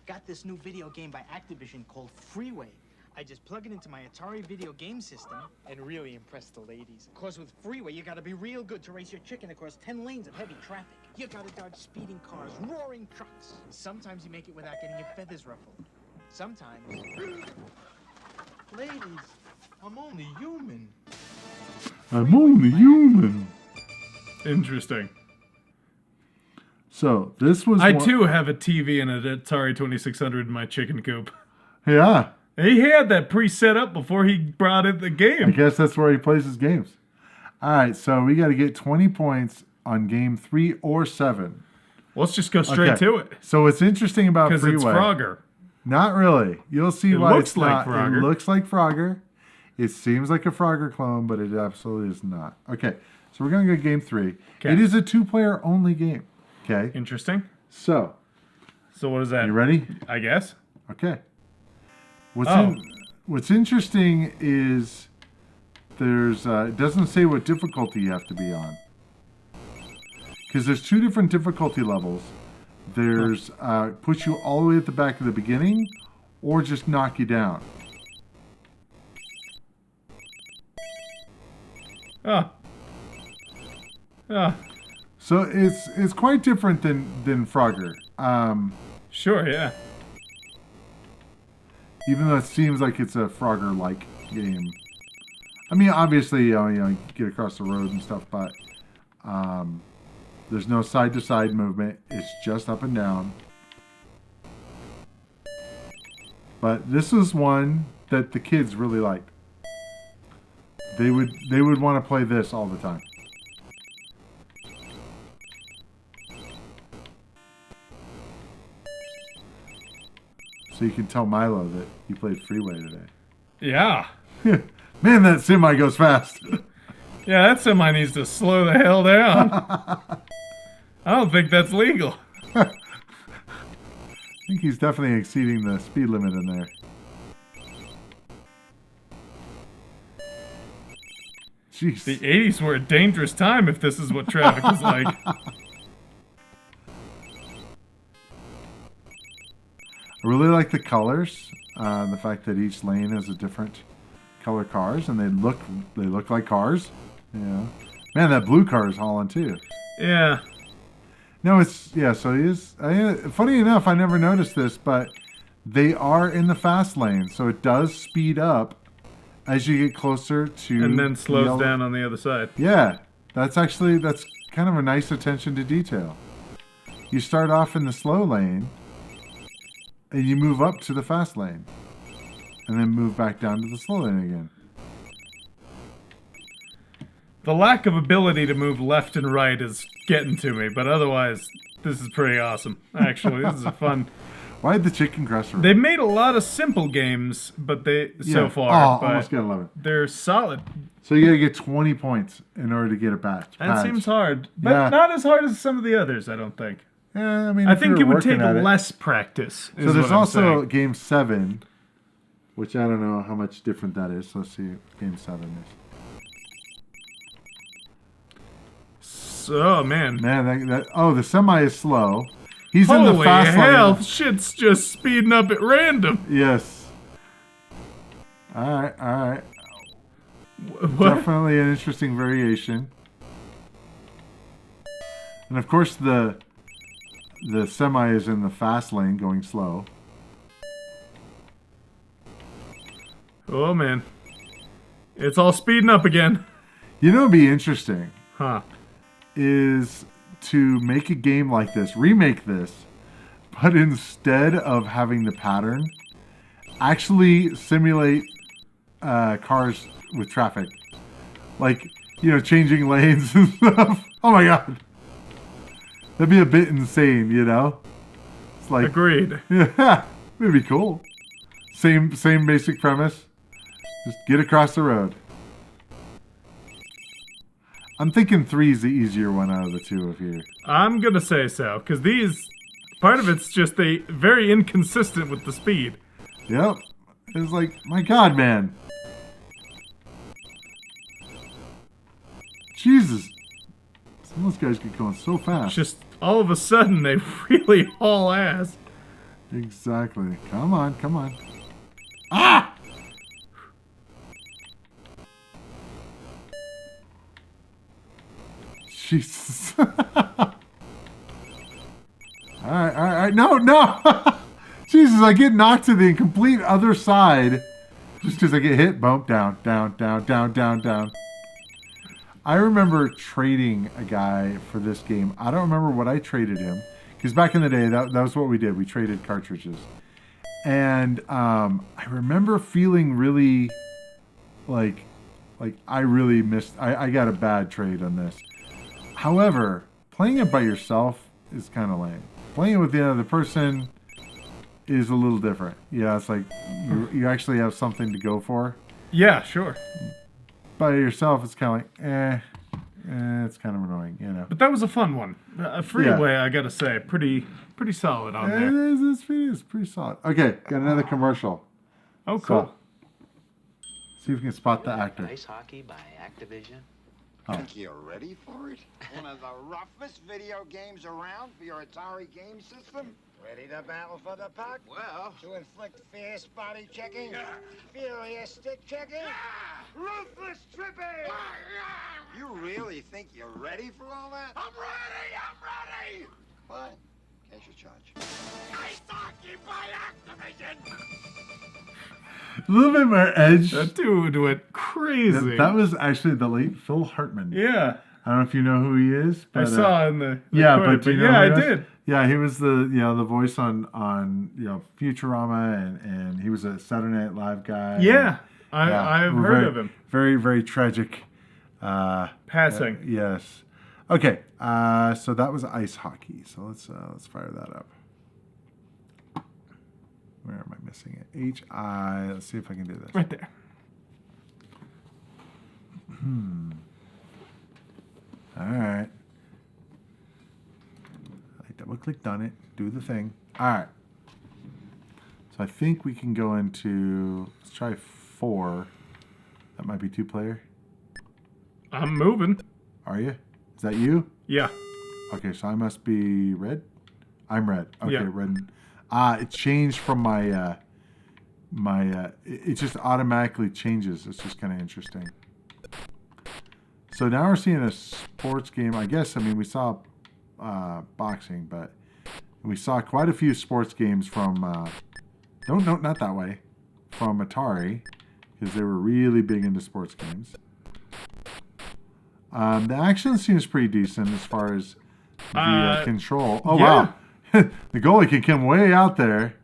Got this new video game by Activision called Freeway. I just plug it into my Atari video game system and really impress the ladies. Of course, with Freeway, you gotta be real good to race your chicken across 10 lanes of heavy traffic. You gotta dodge speeding cars, roaring trucks. Sometimes you make it without getting your feathers ruffled. Sometimes... Ladies, I'm only human. I'm only human. Interesting. So, this was... I too have a TV and an Atari 2600 in my chicken coop. Yeah. He had that pre-set up before he brought in the game. I guess that's where he plays his games. All right, so we got to get 20 points on game 3 or 7. Let's just go straight to it. So what's interesting about Freeway... Because it's Frogger. Not really. You'll see why it's like not. Frogger. It looks like Frogger. It seems like a Frogger clone, but it absolutely is not. Okay, so we're going to go game 3. Okay. It is a 2-player only game. Okay. Interesting. So what is that? You ready? I guess. Okay. What's interesting is it doesn't say what difficulty you have to be on. Because there's 2 different difficulty levels. There's push you all the way at the back of the beginning or just knock you down. So it's quite different than Frogger. Sure, yeah. Even though it seems like it's a Frogger-like game. I mean, obviously, you get across the road and stuff, but there's no side-to-side movement. It's just up and down. But this is one that the kids really liked. They would want to play this all the time. So you can tell Milo that you played Freeway today. Yeah. Man, that semi goes fast. Yeah, that semi needs to slow the hell down. I don't think that's legal. I think he's definitely exceeding the speed limit in there. Jeez. The 80s were a dangerous time if this is what traffic is like. I really like the colors, the fact that each lane has a different color cars, and they look like cars. Yeah, man, that blue car is hauling too. Yeah. No, so he is. Funny enough, I never noticed this, but They are in the fast lane, so it does speed up as you get closer to... And then slows down on the other side. Yeah, that's kind of a nice attention to detail. You start off in the slow lane, and you move up to the fast lane, and then move back down to the slow lane again. The lack of ability to move left and right is getting to me, but otherwise, this is pretty awesome. Actually, this is a fun... Why did the chicken cross the road? They've made a lot of simple games, but so far. Oh, almost got 11. They're solid. So you gotta get 20 points in order to get a badge. That seems hard, but not as hard as some of the others, I don't think. Yeah, I mean, I think it would take less practice. So there's also Game 7, which I don't know how much different that is. Let's see what Game 7 is. So, man. Man, the semi is slow. He's in the fast lane. Holy hell, shit's just speeding up at random. Yes. Alright. What? Definitely an interesting variation. And of course the semi is in the fast lane going slow. Oh, man. It's all speeding up again. You know what would be interesting? Huh. Is to make a game like this, remake this, but instead of having the pattern, actually simulate cars with traffic. Like, changing lanes and stuff. Oh my god. That'd be a bit insane, It's like... Agreed. Yeah, it'd be cool. Same basic premise. Just get across the road. I'm thinking 3 is the easier one out of the two of here. I'm gonna say so, because part of it's just very inconsistent with the speed. Yep. It's like, my god, man. Jesus. Some of those guys get going so fast. Just all of a sudden, they really haul ass. Exactly. Come on. Ah! Jesus. Alright. No! Jesus, I get knocked to the complete other side. Just because I get hit. Bump, down. I remember trading a guy for this game. I don't remember what I traded him. Because back in the day, that was what we did. We traded cartridges. And I remember feeling really... Like I really missed... I got a bad trade on this. However, playing it by yourself is kind of lame. Playing it with the other person is a little different. Yeah, it's like you actually have something to go for. Yeah, sure. By yourself, it's kind of like, it's kind of annoying, But that was a fun one. Freeway, I gotta say, pretty solid on there. It's pretty solid. Okay, got another commercial. Oh, cool. See if we can spot the actor. Ice hockey by Activision. Think you're ready for it? One of the roughest video games around for your Atari game system? Ready to battle for the puck? Well, to inflict fierce body checking, furious stick checking, ruthless tripping. You really think you're ready for all that? I'm ready! What? Cash your charge. Ice hockey by Activision! A little bit more edge. That dude went crazy. That was actually the late Phil Hartman. Yeah. I don't know if you know who he is. But, I saw in the but but yeah, I did. Yeah, he was the voice on Futurama, and he was a Saturday Night Live guy. Yeah, I've heard of him. Very, very tragic. Passing. Yes. Okay. So that was ice hockey. So let's fire that up. Where am I missing it? H-I. Let's see if I can do this. Right there. All right. I double-clicked on it. Do the thing. All right. So I think we can go into... Let's try 4. That might be 2-player. I'm moving. Are you? Is that you? Yeah. Okay, so I must be red? I'm red. Okay, yeah. Red. It changed from my... it just automatically changes. It's just kind of interesting. So now we're seeing a sports game. I guess, we saw boxing, but we saw quite a few sports games from No, not that way. From Atari, because they were really big into sports games. The action seems pretty decent as far as the control. Oh, yeah. wow. The goalie can come way out there.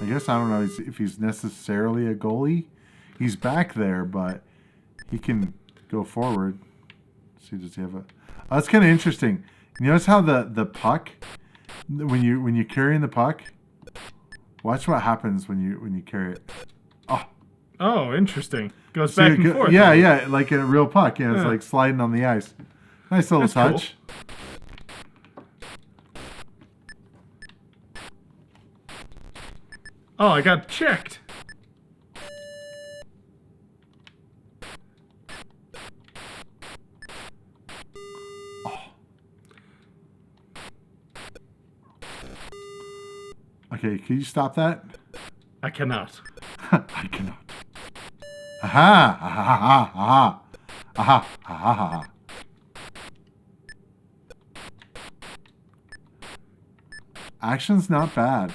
I guess I don't know if he's necessarily a goalie. He's back there, but he can go forward. Let's see, does he have a... Oh, that's kind of interesting. You notice how the puck, when you're carrying the puck, watch what happens when you carry it. Oh, interesting. Goes back and forth. Yeah, yeah, like in a real puck. Yeah, it's like sliding on the ice. Nice little That's touch. Oh, I got checked. Okay, can you stop that? I cannot. I cannot. Aha! Aha! Aha! Aha! Aha! Aha! Aha! Action's not bad.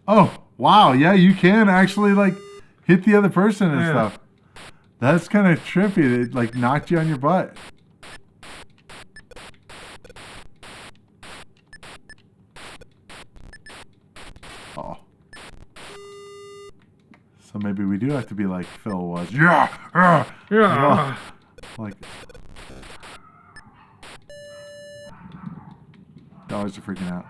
Oh, wow. Yeah, you can actually, like, hit the other person and stuff. That's kind of trippy. It, like, knocked you on your butt. Oh. So maybe we do have to be like Phil was. Yeah! Yeah. Like... Dogs are freaking out.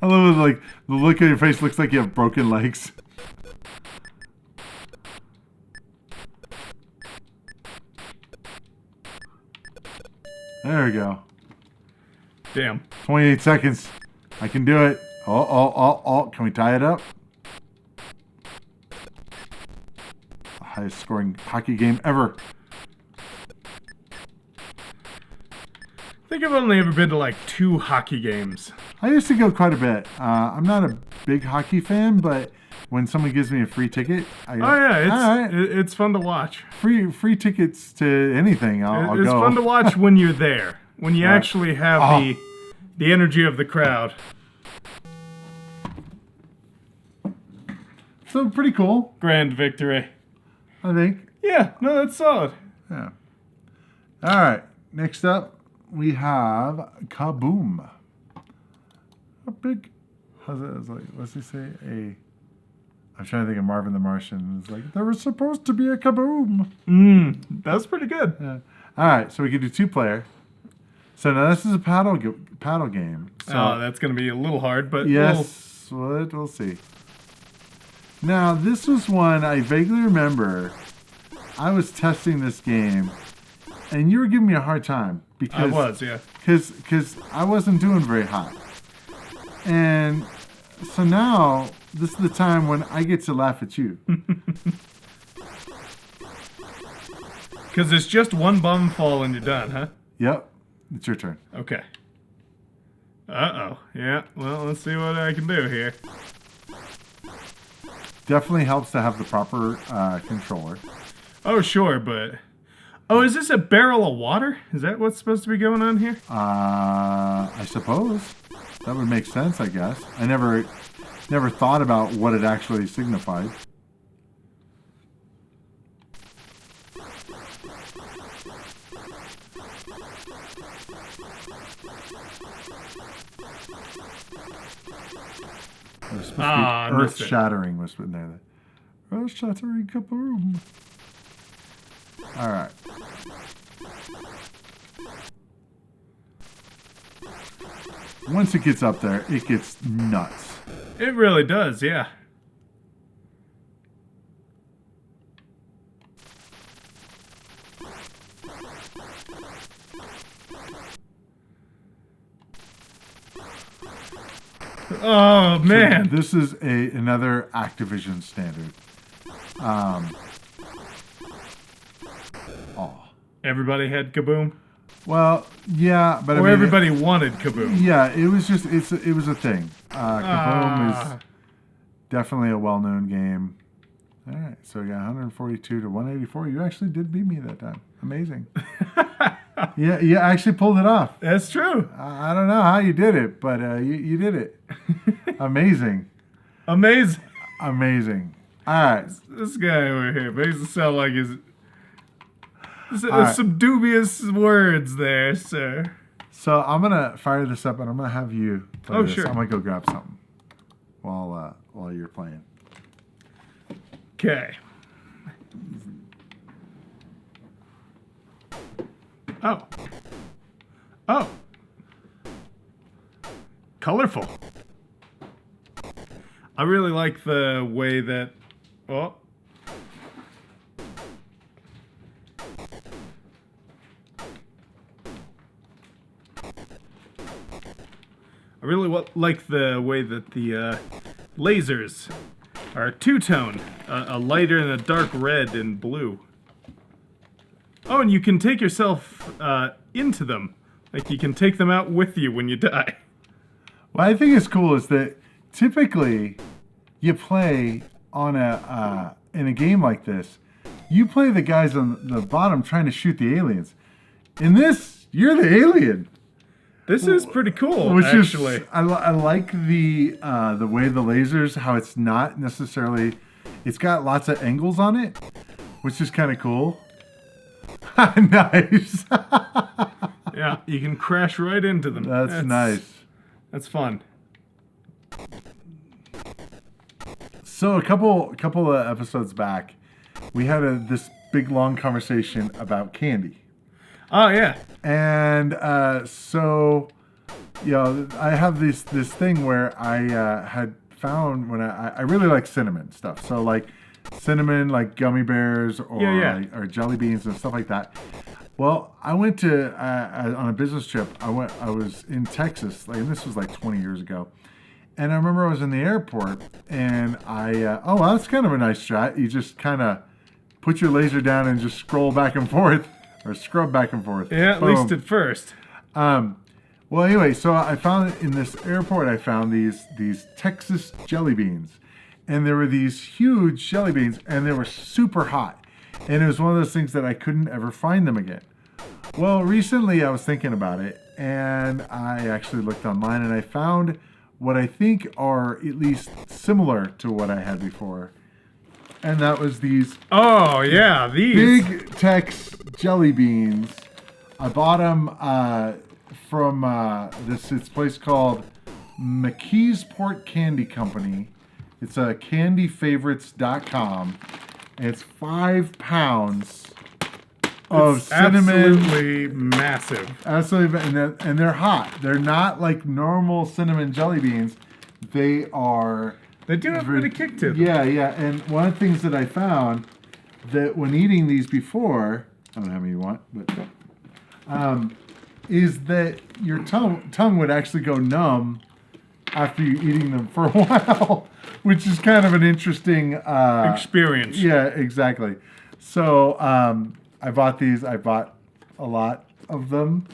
I love it, like, the look on your face looks like you have broken legs. There we go. Damn. 28 seconds. I can do it. Oh. Can we tie it up? Highest scoring hockey game ever. I think I've only ever been to like 2 hockey games. I used to go quite a bit. I'm not a big hockey fan, but when someone gives me a free ticket, I go, Oh yeah, all right. it's fun to watch. Free tickets to anything. I'll It's go. fun to watch when you're there, when you actually have the energy of the crowd. So pretty cool, Grand victory. I think. Yeah, no, that's solid. Yeah. All right. Next up, we have Kaboom. A big. How's it? It's like, what's he say? I'm trying to think of Marvin the Martian. It's like, there was supposed to be a kaboom. That's pretty good. Yeah. All right, so we can do 2-player. So now this is a paddle game. So That's going to be a little hard, but yes, we'll see. Now this was one I vaguely remember. I was testing this game, and you were giving me a hard time because I was, yeah. because I wasn't doing very hot, and so now this is the time when I get to laugh at you. Because it's just one bum fall and you're done, huh? Yep, it's your turn. Okay. Uh-oh. Yeah, well, let's see what I can do here. Definitely helps to have the proper controller. Oh, sure, but... Oh, is this a barrel of water? Is that what's supposed to be going on here? I suppose that would make sense. I guess I never thought about what it actually signified. It was supposed to be earth-shattering was in there. Earth-shattering kaboom. All right. Once it gets up there, it gets nuts. It really does, yeah. Oh man. This is another Activision standard. Everybody had Kaboom? Well, yeah, but Or everybody wanted Kaboom? Yeah, it was just it was a thing. Kaboom is definitely a well-known game. All right, so we got 142 to 184. You actually did beat me that time. Amazing. Yeah, you actually pulled it off. That's true. I don't know how you did it, but you did it. Amazing. Amazing. Amazing. All right. This guy over here makes it sound like his... right. Some dubious words there, sir. So I'm going to fire this up, and I'm going to have you play this. Sure. I'm going to go grab something while you're playing. Okay. Oh. Oh. Colorful. I really like the way that... Oh. I really like the way that the lasers are two-tone, a lighter and a dark red and blue. Oh, and you can take yourself into them. Like, you can take them out with you when you die. What I think is cool is that typically you play on in a game like this, you play the guys on the bottom trying to shoot the aliens. In this, you're the alien. This is pretty cool, Which actually. is, I like the way the lasers, how it's not necessarily, it's got lots of angles on it, which is kind of cool. Nice. Yeah, you can crash right into them. That's nice. That's fun. So a couple of episodes back, we had this big long conversation about candy. Oh, yeah. And so, you know, I have this thing where I had found when I really like cinnamon stuff. So like cinnamon, like gummy bears or or jelly beans and stuff like that. Well, I went to on a business trip. I was in Texas, and this was like 20 years ago. And I remember I was in the airport, and well, that's kind of a nice shot. You just kind of put your laser down and just scroll back and forth. Or scrub back and forth. Yeah, at least at first. Well, anyway, so I found in this airport, I found these Texas jelly beans. And there were these huge jelly beans, and they were super hot. And it was one of those things that I couldn't ever find them again. Well, recently I was thinking about it, and I actually looked online, and I found what I think are at least similar to what I had before. And that was these Oh, yeah, these. Big Tex jelly beans. I bought them from this place called McKeesport Candy Company. It's candyfavorites.com. And it's 5 pounds of cinnamon. Absolutely massive. Absolutely, and they're hot. They're not like normal cinnamon jelly beans. They are... They do have a bit of kick to them. Yeah, yeah. And one of the things that I found that when eating these before, I don't know how many you want, but is that your tongue would actually go numb after you eating them for a while, which is kind of an interesting experience. Yeah, exactly. So I bought these. I bought a lot of them,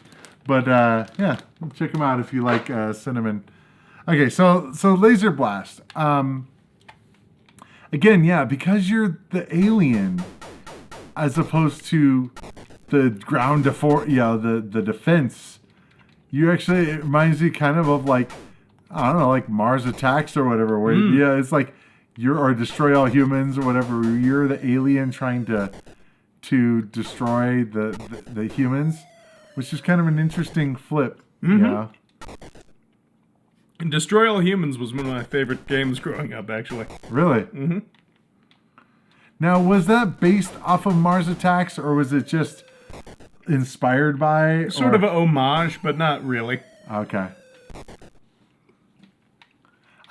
but yeah, check them out if you like cinnamon. Okay, so laser blast. Again, yeah, because you're the alien, as opposed to the ground the defense. You actually, it reminds you kind of like, I don't know, like Mars Attacks or whatever. Where yeah, it's like or Destroy All Humans or whatever. You're the alien trying to destroy the humans, which is kind of an interesting flip. Mm-hmm. Yeah. Destroy All Humans was one of my favorite games growing up, actually. Really? Mm-hmm. Now, was that based off of Mars Attacks, or was it just inspired by? Sort of an homage, but not really. Okay.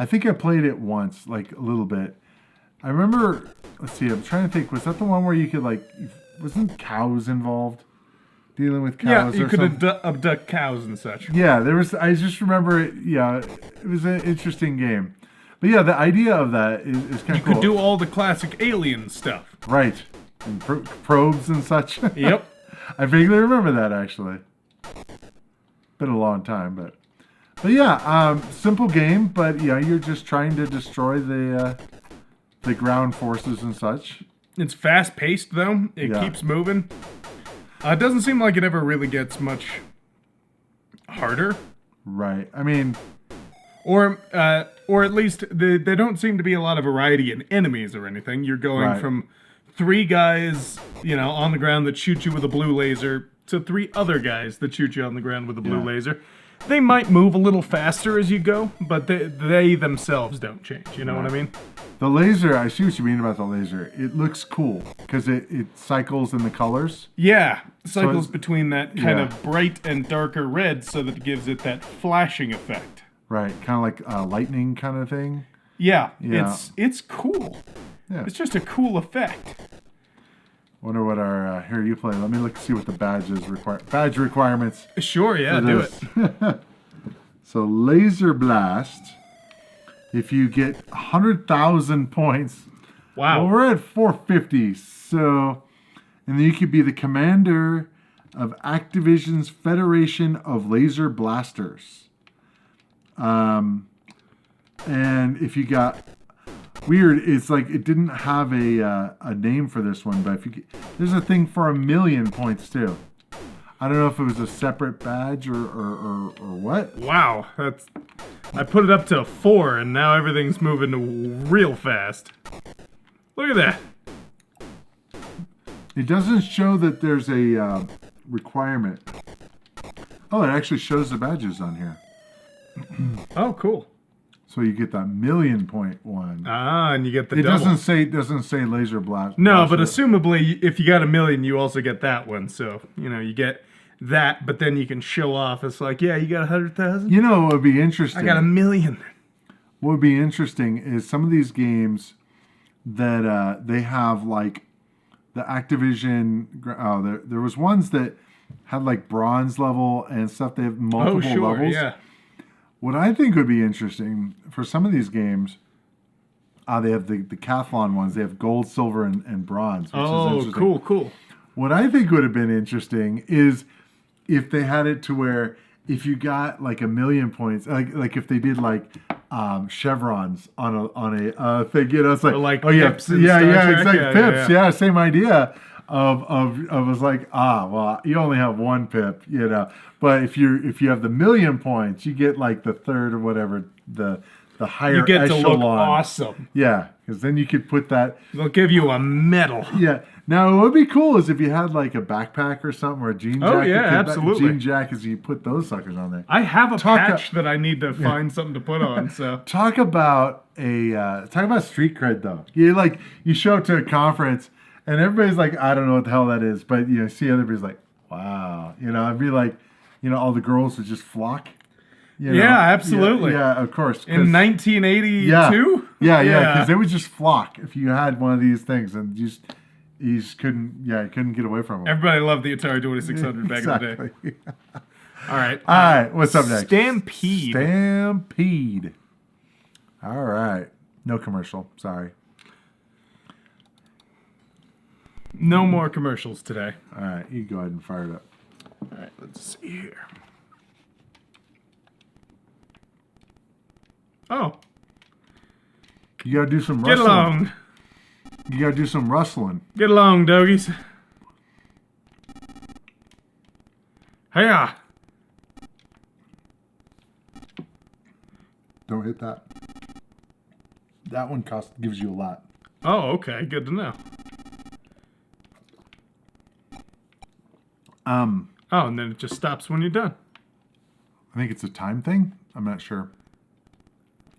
I think I played it once, like a little bit. I remember, let's see, I'm trying to think, was that the one where you could wasn't cows involved? Dealing with cows Yeah, you or could something? abduct cows and such. Yeah, I just remember it, an interesting game. But yeah, the idea of that is kind of cool. You could do all the classic Alien stuff. Right. And probes and such. Yep. I vaguely remember that, actually. Been a long time, but yeah, simple game, but yeah, you're just trying to destroy the ground forces and such. It's fast-paced, though. It keeps moving. It doesn't seem like it ever really gets much harder. Right. I mean... Or at least there don't seem to be a lot of variety in enemies or anything. You're going from 3 guys, on the ground that shoot you with a blue laser to 3 other guys that shoot you on the ground with a blue laser. They might move a little faster as you go, but they themselves don't change. You know what I mean? The laser, I see what you mean about the laser. It looks cool because it cycles in the colors. Yeah, cycles between that kind of bright and darker red so that it gives it that flashing effect. Right, kind of like lightning kind of thing. Yeah. It's cool. Yeah. It's just a cool effect. Wonder what our here you play. Let me see what the badge requirements. Sure, yeah, do it. So laser blast. If you get 100,000 points. Wow. Well, we're at 450. So, and then you could be the commander of Activision's Federation of Laser Blasters. And if you got weird, it's like it didn't have a name for this one, but there's a thing for 1,000,000 points too. I don't know if it was a separate badge or what. Wow, I put it up to 4, and now everything's moving real fast. Look at that. It doesn't show that there's a requirement. Oh, it actually shows the badges on here. Oh, cool. So you get that 1,000,000 point one. Ah, and you get the It double. doesn't say laser blast. No, but assumably, if you got 1,000,000, you also get that one. So you get that, but then you can show off. It's like, yeah, you got 100,000. You know what would be interesting? I got 1,000,000. What would be interesting is some of these games that they have like the Activision. There was ones that had like bronze level and stuff. They have multiple levels. Yeah. What I think would be interesting for some of these games, they have the decathlon ones. They have gold, silver, and bronze. Which is interesting. Cool. What I think would have been interesting is if they had it to where if you got like 1,000,000 points, like if they did like chevrons on a thing, it's like, or like oh yeah, pips in Star Trek. it's like pips, yeah, same idea. Of it's like well, you only have 1 pip, but if you have the 1,000,000 points, you get like the third or whatever the higher You get echelon. to look awesome. Yeah, because then you could put that. They'll give you a medal. Yeah. Now what would be cool is if you had like a backpack or something or a jean jacket. Oh yeah, absolutely. Jean jackets, you put those suckers on there. I have a patch that I need to find something to put on. So talk about street cred though. You show up to a conference. And everybody's like, I don't know what the hell that is, but see everybody's like, wow, I'd be like, all the girls would just flock. Yeah, absolutely. Yeah, of course. In 1982. Yeah, because they would just flock if you had one of these things, and you just couldn't get away from them. Everybody loved the Atari 2600 back in the day. All right, what's up next? Stampede. All right, no commercial. Sorry. No more commercials today. All right, you go ahead and fire it up. All right, let's see here. Oh. You gotta do some rustling. Get along. You gotta do some rustling. Get along, doggies. Hiya. Don't hit that. That one gives you a lot. Oh, okay. Good to know. Oh, and then it just stops when you're done. I think it's a time thing. I'm not sure.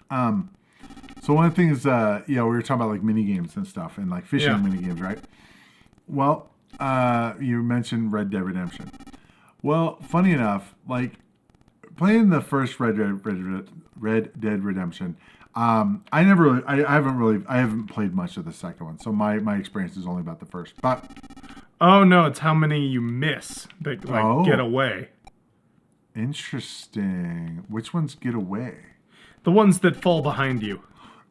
So one of the things, we were talking about like mini games and stuff, and like fishing mini games, right? Well, you mentioned Red Dead Redemption. Well, funny enough, like playing the first Red Dead Redemption, I haven't played much of the second one, so my experience is only about the first. But oh no, it's how many you miss that get away. Interesting. Which ones get away? The ones that fall behind you.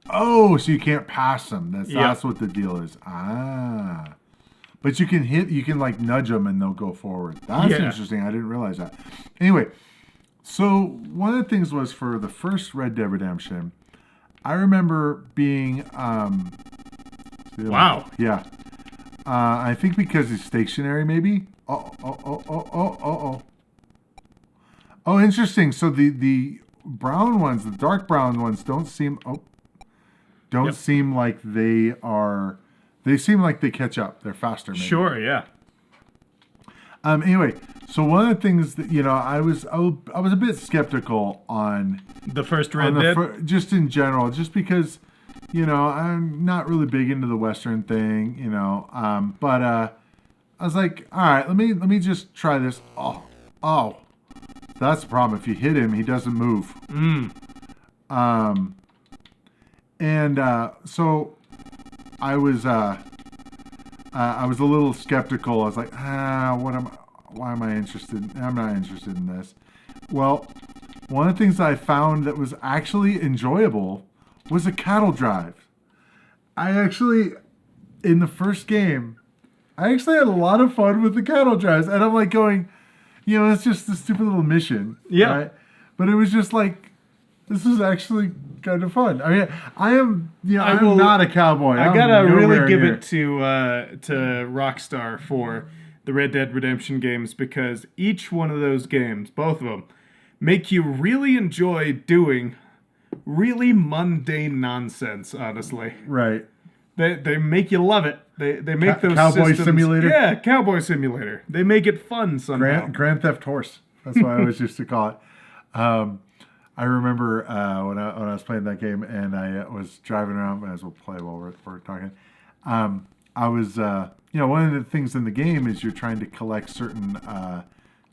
Oh, so you can't pass them. Yep. That's what the deal is. Ah. But you can like nudge them and they'll go forward. That's Yeah. interesting. I didn't realize that. Anyway, so one of the things was for the first Red Dead Redemption, I remember being Wow. Yeah. I think because it's stationary, maybe. Oh. Oh, interesting. So the brown ones, the dark brown ones, don't seem like they are. They seem like they catch up. They're faster. Maybe. Sure. Yeah. Anyway, so one of the things that I was a bit skeptical on The first Red Dead. just in general, just because I'm not really big into the Western thing, but I was like, all right, let me just try this. Oh, that's the problem. If you hit him, he doesn't move. So I was a little skeptical. I was like, why am I interested? I'm not interested in this. Well, one of the things that I found that was actually enjoyable was a cattle drive. In the first game, I actually had a lot of fun with the cattle drives. And I'm like going, it's just a stupid little mission. Yeah. Right? But it was just like, this is actually kind of fun. I mean, I'm not a cowboy. I gotta really give it to Rockstar for the Red Dead Redemption games, because each one of those games, both of them, make you really enjoy doing really mundane nonsense, honestly. Right. They make you love it. They make those Cowboy systems, Simulator? Yeah, Cowboy Simulator. They make it fun somehow. Grand Theft Horse. That's what I always used to call it. I remember when I was playing that game and I was driving around, as we'll play while we're talking. I was, one of the things in the game is you're trying to collect certain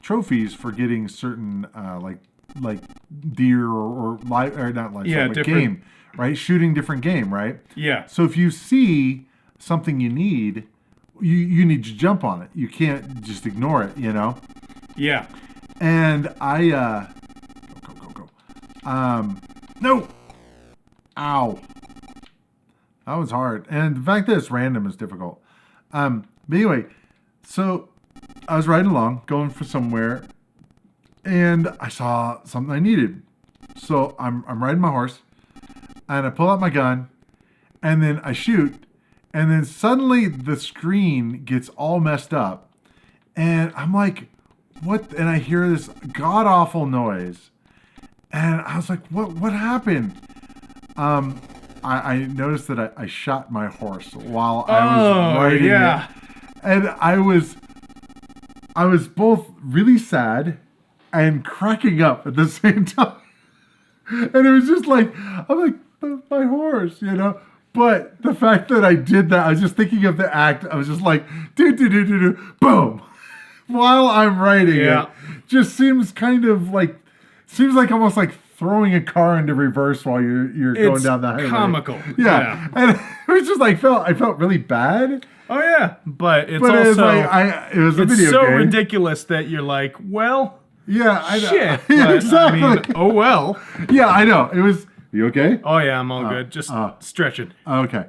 trophies for getting certain like deer or live or not livestock, but game, right? Shooting different game, right? Yeah. So if you see something you need, you need to jump on it. You can't just ignore it, Yeah. And I go. No. Ow. That was hard. And the fact that it's random is difficult. But anyway, so I was riding along, going for somewhere, and I saw something I needed. So I'm riding my horse, and I pull out my gun, and then I shoot, and then suddenly the screen gets all messed up, and I'm like, what? And I hear this god-awful noise, and I was like, what happened? I noticed that I shot my horse while I was riding it. And I was both really sad and cracking up at the same time. And it was just like, I'm like, my horse, But the fact that I did that, I was just thinking of the act. I was just like, do, boom. While I'm riding it. Just seems like almost like throwing a car into reverse while you're going down the highway. It's comical. Yeah. And it was just like, I felt really bad. Oh yeah, but it was a video so game. Ridiculous that you're like, well, yeah, I know. Shit, Yeah, exactly. I mean, oh well. Yeah, I know. It was. You okay? Oh yeah, I'm all good. Just stretching. Okay.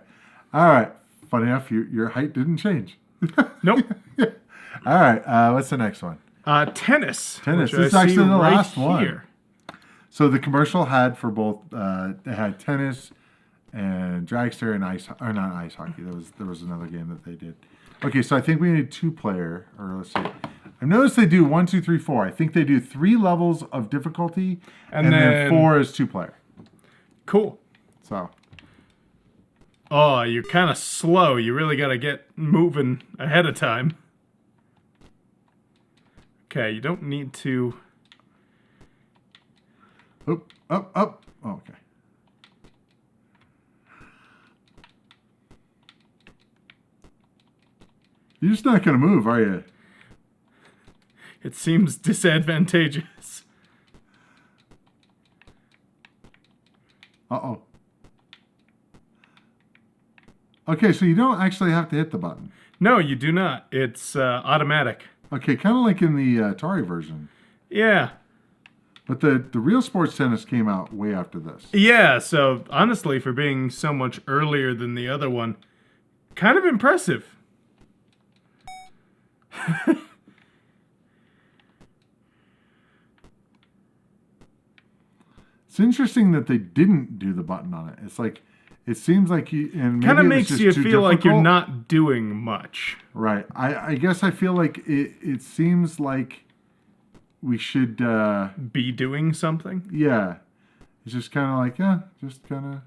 All right. Funny enough, your height didn't change. Nope. All right. What's the next one? Tennis. Tennis. Which This is I actually see the right last one. here. So the commercial had for both. It had tennis and dragster and not ice hockey. There was another game that they did. Okay, so I think we need 2-player, or let's see. I noticed they do 1, 2, 3, 4. I think they do 3 levels of difficulty, and then 4 is 2-player. Cool. So. Oh, you're kind of slow. You really got to get moving ahead of time. Okay, you don't need to. Up. Oh, okay. You're just not going to move, are you? It seems disadvantageous. Uh-oh. Okay, so you don't actually have to hit the button. No, you do not. It's automatic. Okay, kind of like in the Atari version. Yeah. But the real sports tennis came out way after this. Yeah, so honestly, for being so much earlier than the other one, kind of impressive. It's interesting that they didn't do the button on it. It's like, it seems like you, and Kind of maybe it was makes just you too feel like you're difficult. not doing much. Right. I guess I feel like it seems like we should, Be doing something. yeah. It's just kind of like, yeah, just kind of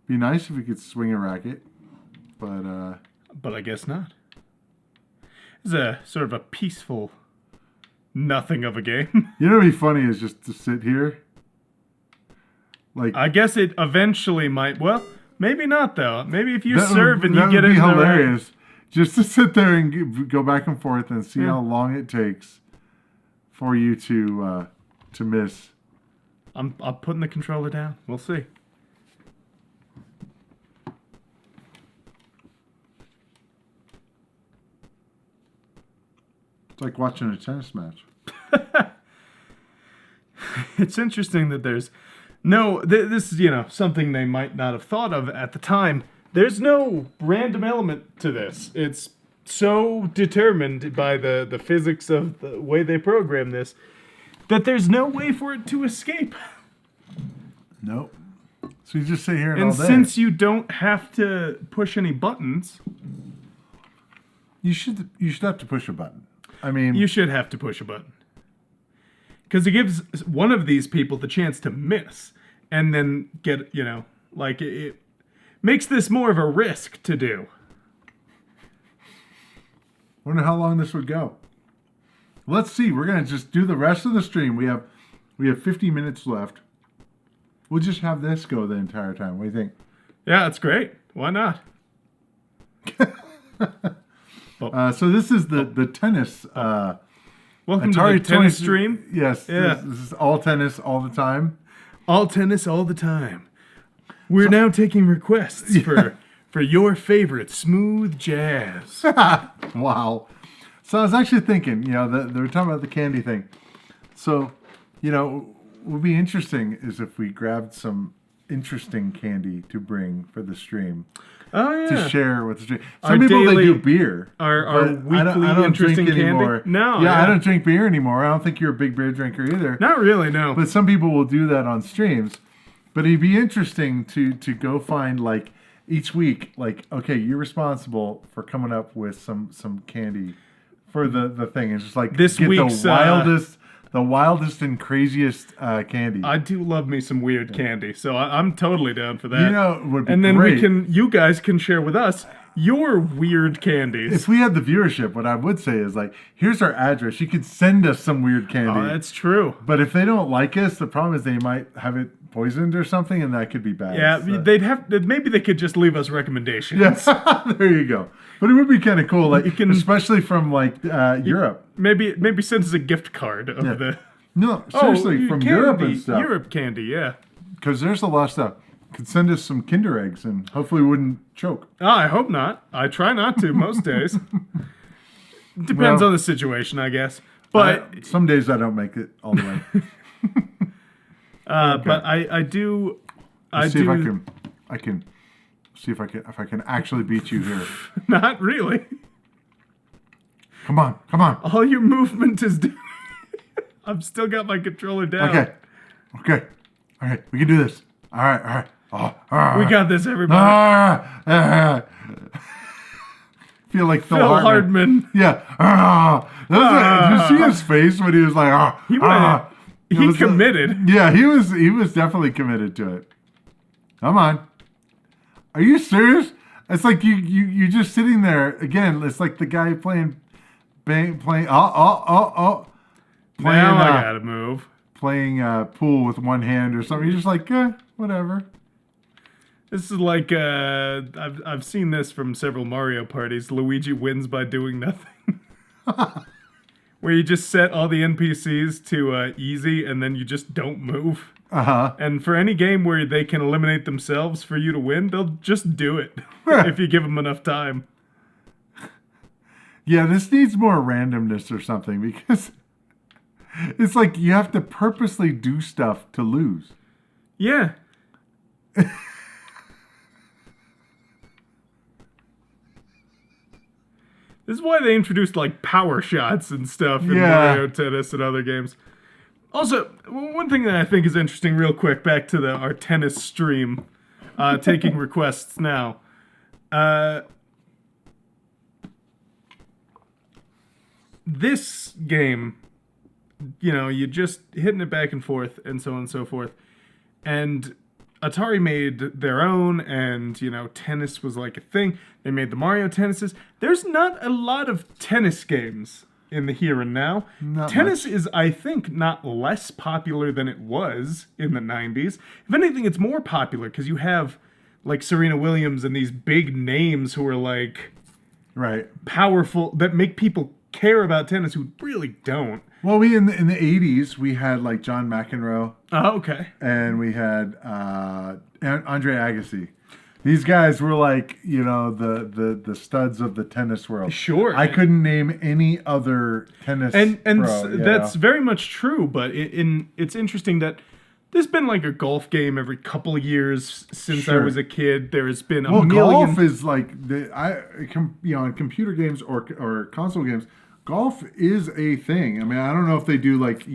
be nice if we could swing a racket. But I guess not. It's a sort of a peaceful nothing of a game. You know what'd be funny is just to sit here. Like, I guess it eventually might. Well, maybe not though. Maybe if you that serve would, and you that get would it be in the right. hilarious. Just to sit there and go back and forth and see how long it takes for you to miss. I'm putting the controller down. We'll see. It's like watching a tennis match. It's interesting that there's no. This is something they might not have thought of at the time. There's no random element to this. It's so determined by the physics of the way they program this that there's no way for it to escape. Nope. So you just sit here And all day. since you don't have to push any buttons, You should have to push a button. I mean, you should have to push a button. Because it gives one of these people the chance to miss and then get, like it makes this more of a risk to do. wonder how long this would go. Let's see. We're gonna just do the rest of the stream. We have 50 minutes left. We'll just have this go the entire time. What do you think? Yeah, that's great. Why not? So this is the tennis. Welcome Atari to the tennis 20 stream. Yes. Yeah. This is all tennis all the time. All tennis all the time. We're now taking requests for your favorite smooth jazz. Wow. So I was actually thinking, they were talking about the candy thing. So, what would be interesting is if we grabbed some interesting candy to bring for the stream. Oh yeah. To share with the stream. Our Some people, they daily- do beer. our but I don't weekly interesting drink candy? anymore. No, Yeah, yeah. I don't drink beer anymore. I don't think you're a big beer drinker either. Not really, no. But some people will do that on streams. But it'd be interesting to go find, like, each week, like, okay, you're responsible for coming up with some candy for the thing. It's just like This get week's, the wildest and craziest candy. I do love me some weird candy, so I'm totally down for that. It would be and then great. you guys can share with us your weird candies. If we had the viewership, what I would say is, like, here's our address. You could send us some weird candy. Oh, that's true. But if they don't like us, the problem is they might have it poisoned or something, and that could be bad. Yeah, So- maybe they could just leave us recommendations. Yes, there you go. But it would be kind of cool, like, You can- especially from, like, Europe. Maybe send us a gift card of the No, seriously, from candy, Europe and stuff. Europe candy, yeah. Because there's a lot of stuff. Could send us some Kinder eggs, and hopefully we wouldn't choke. Oh, I hope not. I try not to most days. Depends Well, on the situation, I guess. But Some days I don't make it all the way. but I do. Let's see if I can see if I can actually beat you here. Not really. Come on. All your movement is doing. I've still got my controller down. Okay. All right, we can do this. All right. We got this, everybody. Feel like Phil Phil Hartman. Hardman. Yeah. Did you see his face when he was like, He committed. Yeah, he was definitely committed to it. Come on. Are you serious? It's like you're just sitting there again. It's like the guy playing. Now I gotta move. Playing pool with one hand or something. You're just like, whatever. This is like I've seen this from several Mario parties. Luigi wins by doing nothing. Where you just set all the NPCs to easy and then you just don't move. And for any game where they can eliminate themselves for you to win, they'll just do it if you give them enough time. Yeah, this needs more randomness or something because It's like you have to purposely do stuff to lose. Yeah. This is why they introduced like power shots and stuff in Mario Tennis and other games. Also, one thing that I think is interesting, real quick, back to our tennis stream, taking requests now. This game, you know, you just hitting it back and forth and so on and so forth. And Atari made their own, and, you know, tennis was like a thing. They made the Mario tennises. There's not a lot of tennis games in the here and now. Not tennis much. is, I think, not less popular than it was in the 90s. If anything, it's more popular because you have, like, Serena Williams and these big names who are, like, powerful, that make people care about tennis who really don't. Well, in the 80s, we had, like, John McEnroe. Oh, okay. And we had Andre Agassi. These guys were like, you know, the studs of the tennis world. Sure. I couldn't name any other tennis and pro, that's very much true, but it's interesting that there's been like a golf game every couple of years since I was a kid. There's been a million. Golf is like in computer games or console games, golf is a thing. I mean, I don't know if they do like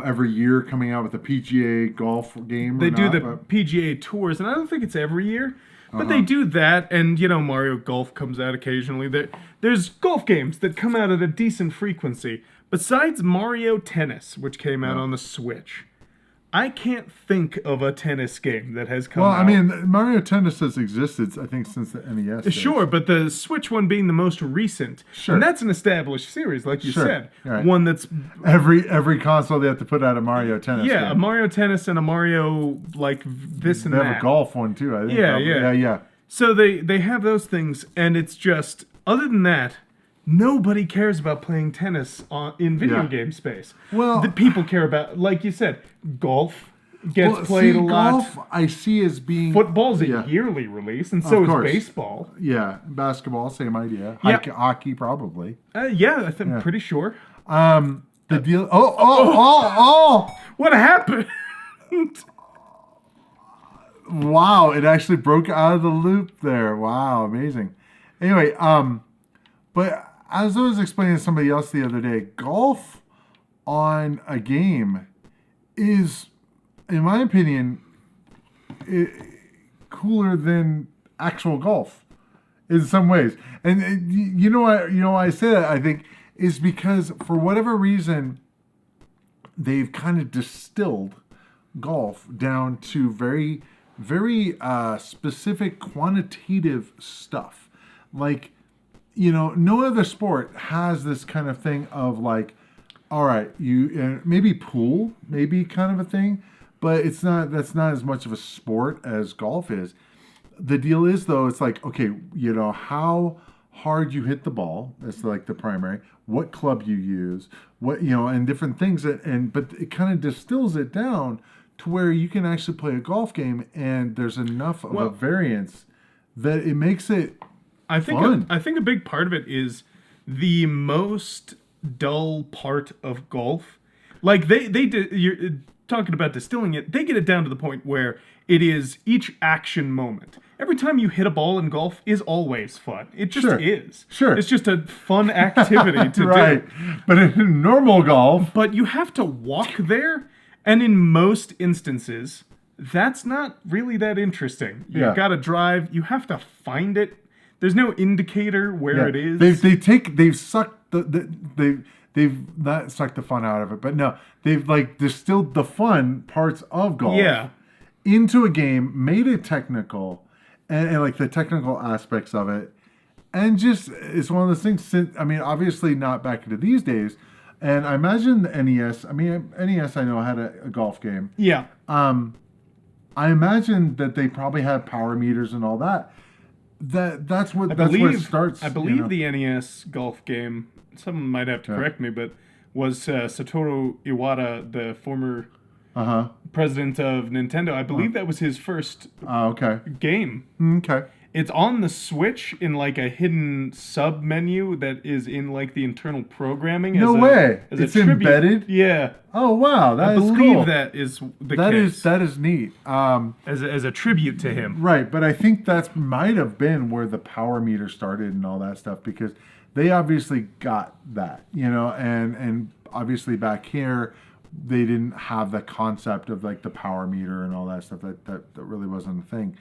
every year coming out with a PGA golf game. They do the PGA tours, and I don't think it's every year, but they do that. And you know, Mario Golf comes out occasionally. There's golf games that come out at a decent frequency. Besides Mario Tennis, which came out on the Switch, I can't think of a tennis game that has come out. Well, I mean, Mario Tennis has existed, I think, since the NES days. Sure, but the Switch one being the most recent. Sure. And that's an established series, like you said. Right. One that's... Every console, they have to put out a Mario Tennis game. a Mario Tennis and a Mario, like, this and that. They have a golf one, too, I think. Yeah. So they have those things, and it's just... Other than that, nobody cares about playing tennis in video game space. Well, the people care about, like you said, golf gets played a lot. Golf, I see as being football's a yearly release, and so is baseball. Yeah, basketball, same idea. Yeah. Hockey, probably. I think I'm pretty sure. The deal. Oh! What happened? Wow! It actually broke out of the loop there. Wow, amazing. Anyway, but as I was explaining to somebody else the other day, golf on a game is, in my opinion, cooler than actual golf in some ways. And you know why I say that, I think, is because for whatever reason, they've kind of distilled golf down to very, very specific quantitative stuff. Like, you know, no other sport has this kind of thing of like, all right, maybe pool, maybe kind of a thing, but that's not as much of a sport as golf is. The deal is, though, it's like, okay, you know, how hard you hit the ball, that's like the primary, what club you use, what, you know, and different things but it kind of distills it down to where you can actually play a golf game and there's enough of a variance that it makes it fun. I think a big part of it is the most dull part of golf. Like you're talking about distilling it, they get it down to the point where it is each action moment. Every time you hit a ball in golf is always fun. It just is. Sure. It's just a fun activity to do. But in normal golf... But you have to walk there, and in most instances, that's not really that interesting. You gotta drive, you have to find it. There's no indicator where it is. They've sucked they've not sucked the fun out of it, but no, they've like distilled the fun parts of golf into a game, made it technical, and like the technical aspects of it, and just it's one of those things. I mean, obviously not back into these days, and I imagine the NES. I mean, NES I know had a golf game. Yeah. I imagine that they probably had power meters and all that. That's where it starts. I believe the NES golf game, someone might have to correct me, but was Satoru Iwata, the former president of Nintendo. I believe that was his first game. Okay. It's on the Switch in like a hidden sub menu that is in like the internal programming. No way. It's embedded? Yeah. Oh, wow. I That's believe cool. that is the That case. that is neat. As a tribute to him. Right, but I think that might have been where the power meter started and all that stuff, because they obviously got that, and obviously back here they didn't have the concept of like the power meter and all that stuff. That really wasn't a thing.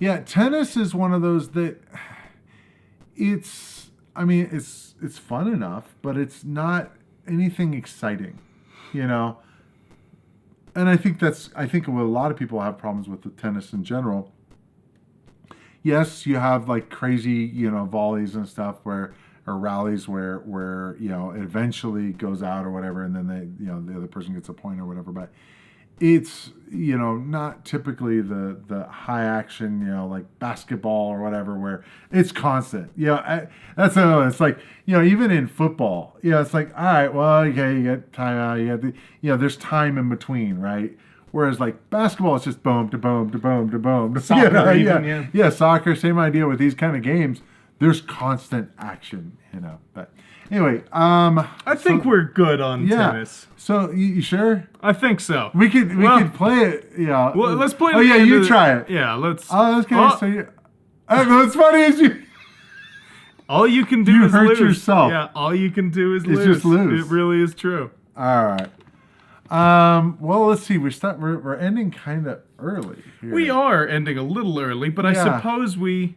Yeah, tennis is one of those that it's fun enough, but it's not anything exciting, And I think what a lot of people have problems with the tennis in general. Yes, you have like crazy, volleys and stuff or rallies where it eventually goes out or whatever, and then the other person gets a point or whatever. But it's not typically the high action, like basketball or whatever, where it's constant. That's another one. It's like even in football, it's like, all right, well, okay, you get timeout, you get there's time in between, right? Whereas like basketball, it's just boom to boom to boom to boom. Soccer, yeah, soccer, same idea with these kind of games. There's constant action, But anyway, I think we're good on tennis. So you sure? I think so. We could play it. Yeah. Well, let's play. Oh yeah, you try it. Yeah, let's. Oh, okay. So you. What's funny is you. All you can do You is hurt lose. yourself. Yeah, all you can do is It's just lose. It really is true. All right. Well, let's see. We're ending kind of early here. We are ending a little early, but I suppose we.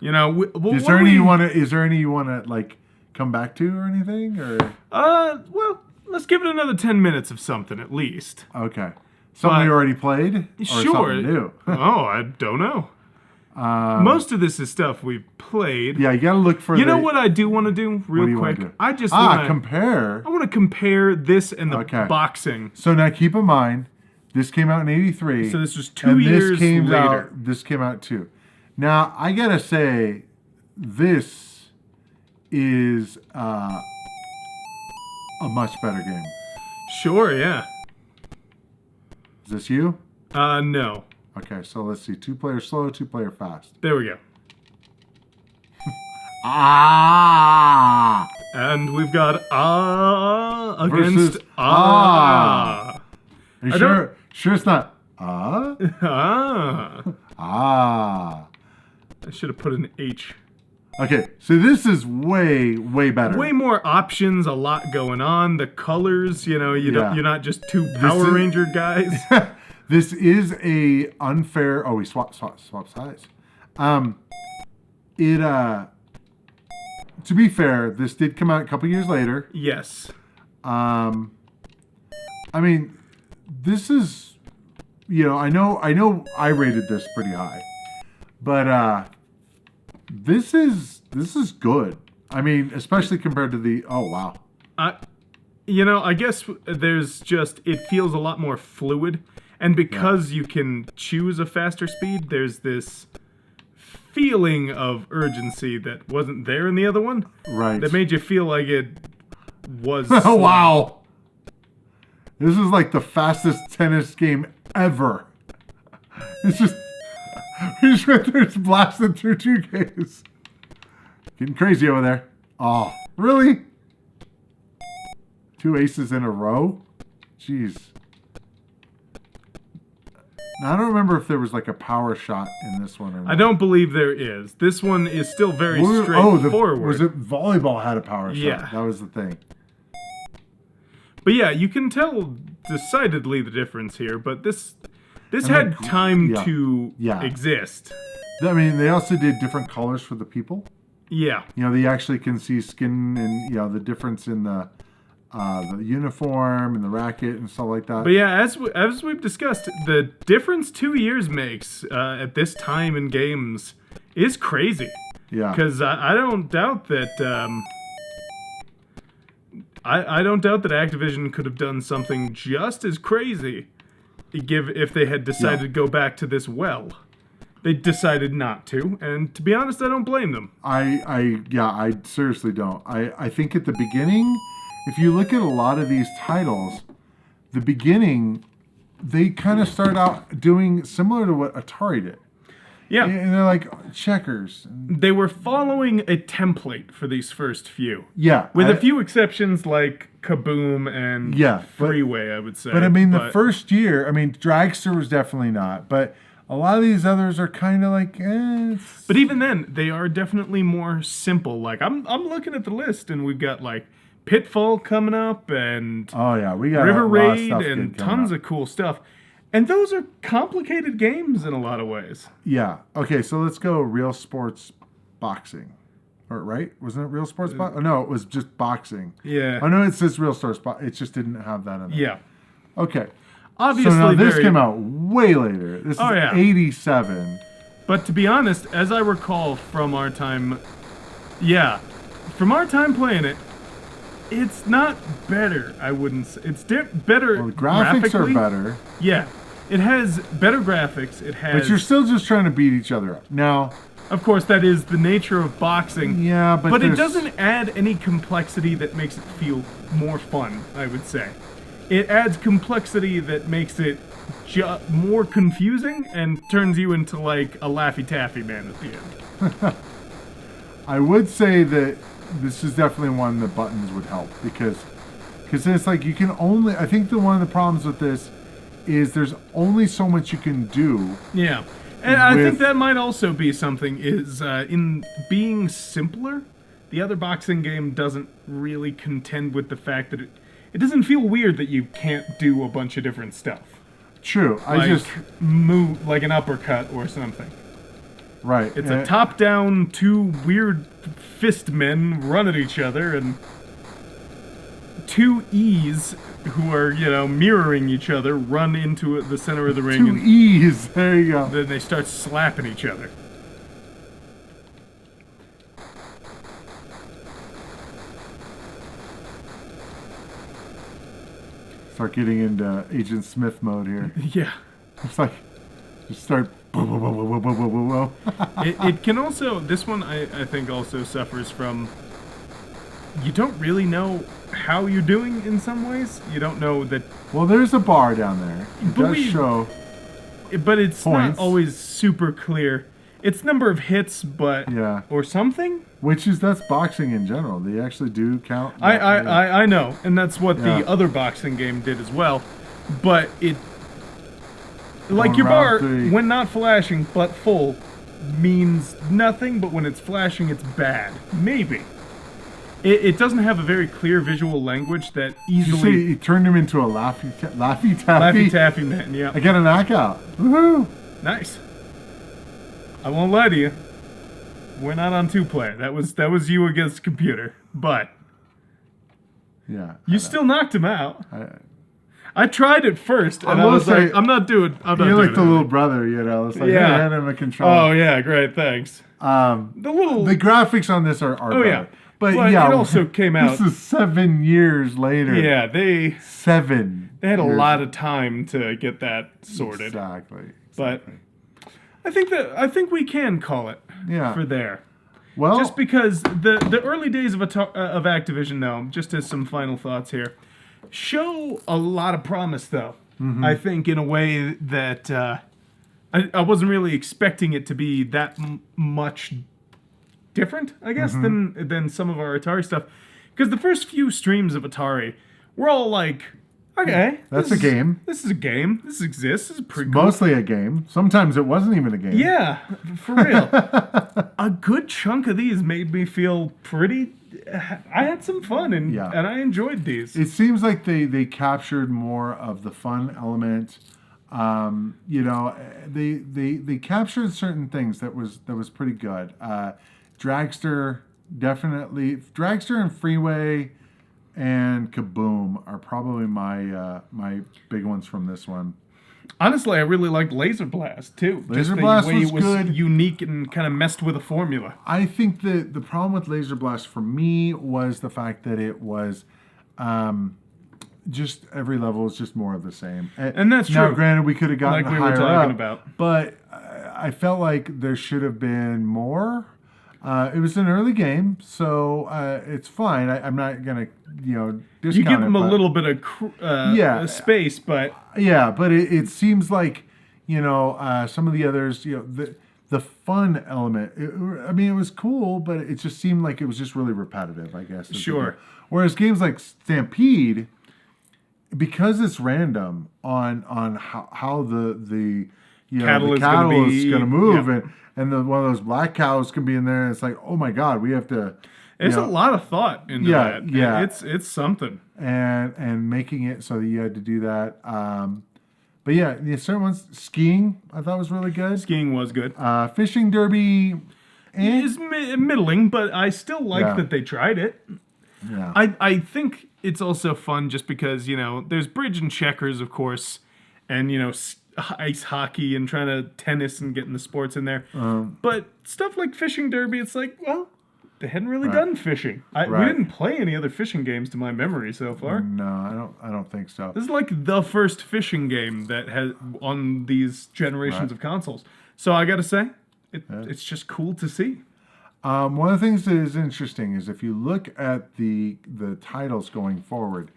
Is there any you want to like come back to or anything or? Well, let's give it another 10 minutes of something at least. Okay. Something you already played? Or Sure. Something new? Oh, I don't know. Most of this is stuff we've played. Yeah, you gotta look for. You know what I do want to do real quick? Do? I just compare. I want to compare this and the Okay. boxing. So now keep in mind, this came out in '83. So this was 2 years later. This came out too. Now I gotta say, this is a much better game. Sure, yeah. Is this you? No. Okay, so let's see. 2-player slow, 2-player fast. There we go. And we've got against Versus Ah. Are you sure? Sure it's not Ah? I should have put an H. Okay, so this is way, way better. Way more options, a lot going on. The colors, you're not just two Power Ranger guys. This is a unfair. Oh, we swap sides. To be fair, this did come out a couple years later. Yes. I mean, this is, I know I rated this pretty high, but this is good. I mean, especially compared to the. Oh wow. I guess it feels a lot more fluid. And because you can choose a faster speed, there's this feeling of urgency that wasn't there in the other one. Right. That made you feel like it was. Oh, wow. This is like the fastest tennis game ever. It's just. We just went through, blasted through 2Ks. Getting crazy over there. Oh, really? 2 aces in a row? Jeez. Now, I don't remember if there was like a power shot in this one or not. I don't believe there is. This one is still very straightforward. Was it volleyball had a power shot? Yeah. That was the thing. But yeah, you can tell decidedly the difference here, but this had time to exist. I mean, they also did different colors for the people. Yeah. They actually can see skin and, the difference in the uniform and the racket and stuff like that. But yeah, as we've discussed, the difference 2 years makes at this time in games is crazy. Yeah. Because I don't doubt that I don't doubt that Activision could have done something just as crazy if they had decided to go back to this well. They decided not to, and to be honest, I don't blame them. I seriously don't. I think at the beginning, if you look at a lot of these titles, the beginning, they kind of start out doing similar to what Atari did. Yeah. And they're like checkers. They were following a template for these first few. Yeah. With a few exceptions like Kaboom and Freeway, I would say. But I mean, the first year, I mean, Dragster was definitely not. But a lot of these others are kind of like, But even then, they are definitely more simple. Like, I'm looking at the list, and we've got, like, Pitfall coming up, and we got River a lot of Raid, stuff and coming tons up. of cool stuff. And those are complicated games in a lot of ways. Yeah. Okay, so let's go Real Sports Boxing. Or, right? Wasn't it Real Sports Boxing? Oh, no, it was just boxing. Yeah. I know it says Real Sports Boxing. It just didn't have that in there. Yeah. Okay. Obviously, so now this came out way later. This is 87. But to be honest, as I recall from our time, playing it, it's not better, I wouldn't say. It's better. Well, the graphics are better. Yeah. It has better graphics. It has. But you're still just trying to beat each other up. Now, of course, that is the nature of boxing. Yeah, but it doesn't add any complexity that makes it feel more fun, I would say. It adds complexity that makes it more confusing and turns you into like a Laffy Taffy man at the end. I would say that this is definitely one that buttons would help because it's like you can only. I think one of the problems with this is there's only so much you can do. Yeah, and I think that might also be something is in being simpler. The other boxing game doesn't really contend with the fact that it doesn't feel weird that you can't do a bunch of different stuff. True, Like I just move like an uppercut or something. Right. It's a top-down, two weird fist men run at each other, and two E's who are, mirroring each other run into the center of the ring. Two E's. There you go. Then they start slapping each other. Start getting into Agent Smith mode here. Yeah. It's like, just start. It can also, this one I think also suffers from, you don't really know how you're doing in some ways. You don't know that. Well, there's a bar down there. It does show. But it's points. Not always super clear. It's number of hits, but or something. That's boxing in general. They actually do count. I know, and that's what the other boxing game did as well. But it, like your bar, when not flashing but full, means nothing. But when it's flashing, it's bad. Maybe. It doesn't have a very clear visual language that easily. You see, he turned him into a Laffy Taffy. Laffy Taffy man, yeah. I got a knockout. Woohoo! Nice. I won't lie to you. We're not on 2-player. That was you against the computer. But you still knocked him out. I tried it first, and I was like, I'm not doing. You're like the little brother, It's like, hand him a controller. Oh yeah, great, thanks. The graphics on this are better. Yeah. But it also came out. This is 7 years later. Yeah, they had a lot of of time to get that sorted. Exactly. But I think we can call it for there. Well, just because the early days of Activision, though, just as some final thoughts here, show a lot of promise, though. Mm-hmm. I think in a way that I wasn't really expecting it to be that much different, I guess, than some of our Atari stuff. Because the first few streams of Atari, we're all like, okay, that's a game. This is a game. This exists. This is pretty cool. Mostly a game. Sometimes it wasn't even a game. Yeah, for real. A good chunk of these made me feel pretty. I had some fun and I enjoyed these. It seems like they captured more of the fun element. They captured certain things that was pretty good. Dragster and Freeway and Kaboom are probably my big ones from this one. Honestly, I really liked Laser Blast too. Laser Blast was good. Unique and kind of messed with a formula. I think the problem with Laser Blast for me was the fact that it was just every level is just more of the same. And that's true. Now, granted, we could have gotten like we higher were talking up, about. But I felt like there should have been more. It was an early game, so it's fine. I'm not gonna, discount it. You give them a little bit of space, but but it seems like some of the others, the the fun element. It was cool, but it just seemed like it was just really repetitive, I guess. Sure. Whereas games like Stampede, because it's random on how the Cattle cattle is is gonna going to move, yeah. and one of those black cows can be in there, and it's like, oh my God, we have to. There's a lot of thought into that. Yeah. It's something. And making it so that you had to do that. But yeah, certain ones, skiing I thought was really good. Skiing was good. Fishing derby Is middling, but I still like that they tried it. Yeah. I think it's also fun just because, there's bridge and checkers, of course, and, ice hockey and trying to tennis and getting the sports in there. But stuff like fishing derby, it's like, well, they hadn't really done fishing. We didn't play any other fishing games to my memory so far. No, I don't think so. This is like the first fishing game that has on these generations of consoles. So I got to say, it's just cool to see. One of the things that is interesting is if you look at the titles going forward,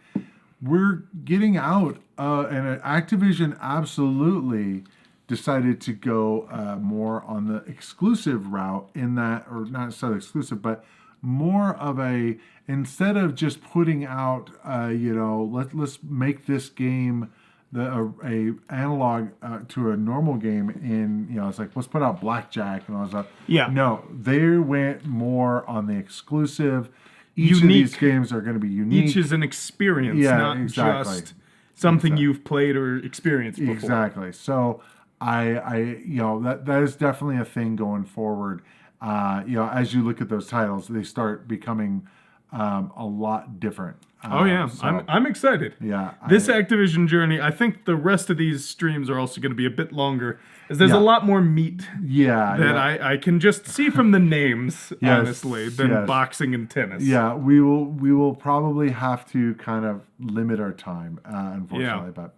we're getting out, and Activision absolutely decided to go more on the exclusive route in that, or not necessarily exclusive, but more of a, instead of just putting out, let's make this game a analog to a normal game in, it's like, let's put out Blackjack and all that stuff. Yeah. No, they went more on the exclusive. Each Unique. of these games are going to be unique. Each is an experience, not just something you've played or experienced before. Exactly. So that is definitely a thing going forward. As you look at those titles, they start becoming a lot different. I'm excited. Yeah, this Activision journey. I think the rest of these streams are also going to be a bit longer, as there's a lot more meat. That I can just see from the names, honestly, than boxing and tennis. Yeah, we will probably have to kind of limit our time, unfortunately. But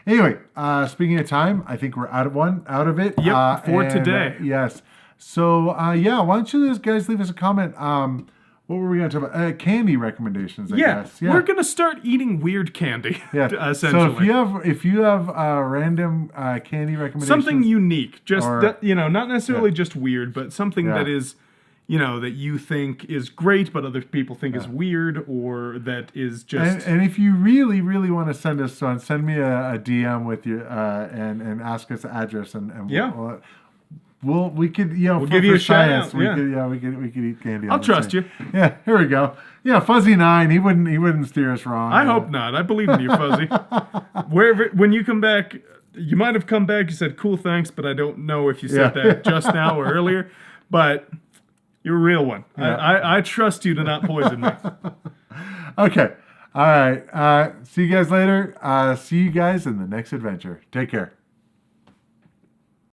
anyway, speaking of time, I think we're out of it. Yep, for today. Yes. So why don't you guys leave us a comment? What were we going to talk about? Candy recommendations, I guess. Yeah, we're going to start eating weird candy, essentially. So if you have random candy recommendations. Something unique, just, not necessarily just weird, but something that is, that you think is great, but other people think is weird, or that is just... And if you really, really want to send us one, send me a DM with you and ask us the address, and we could, we'll give you a shout out. We could eat candy. I'll trust you. Yeah, here we go. Yeah, Fuzzy 9. He wouldn't steer us wrong. I hope not. I believe in you, Fuzzy. When you come back, you might have come back. You said cool, thanks, but I don't know if you said that just now or earlier. But you're a real one. Yeah. I trust you to not poison me. Okay. All right. See you guys later. See you guys in the next adventure. Take care.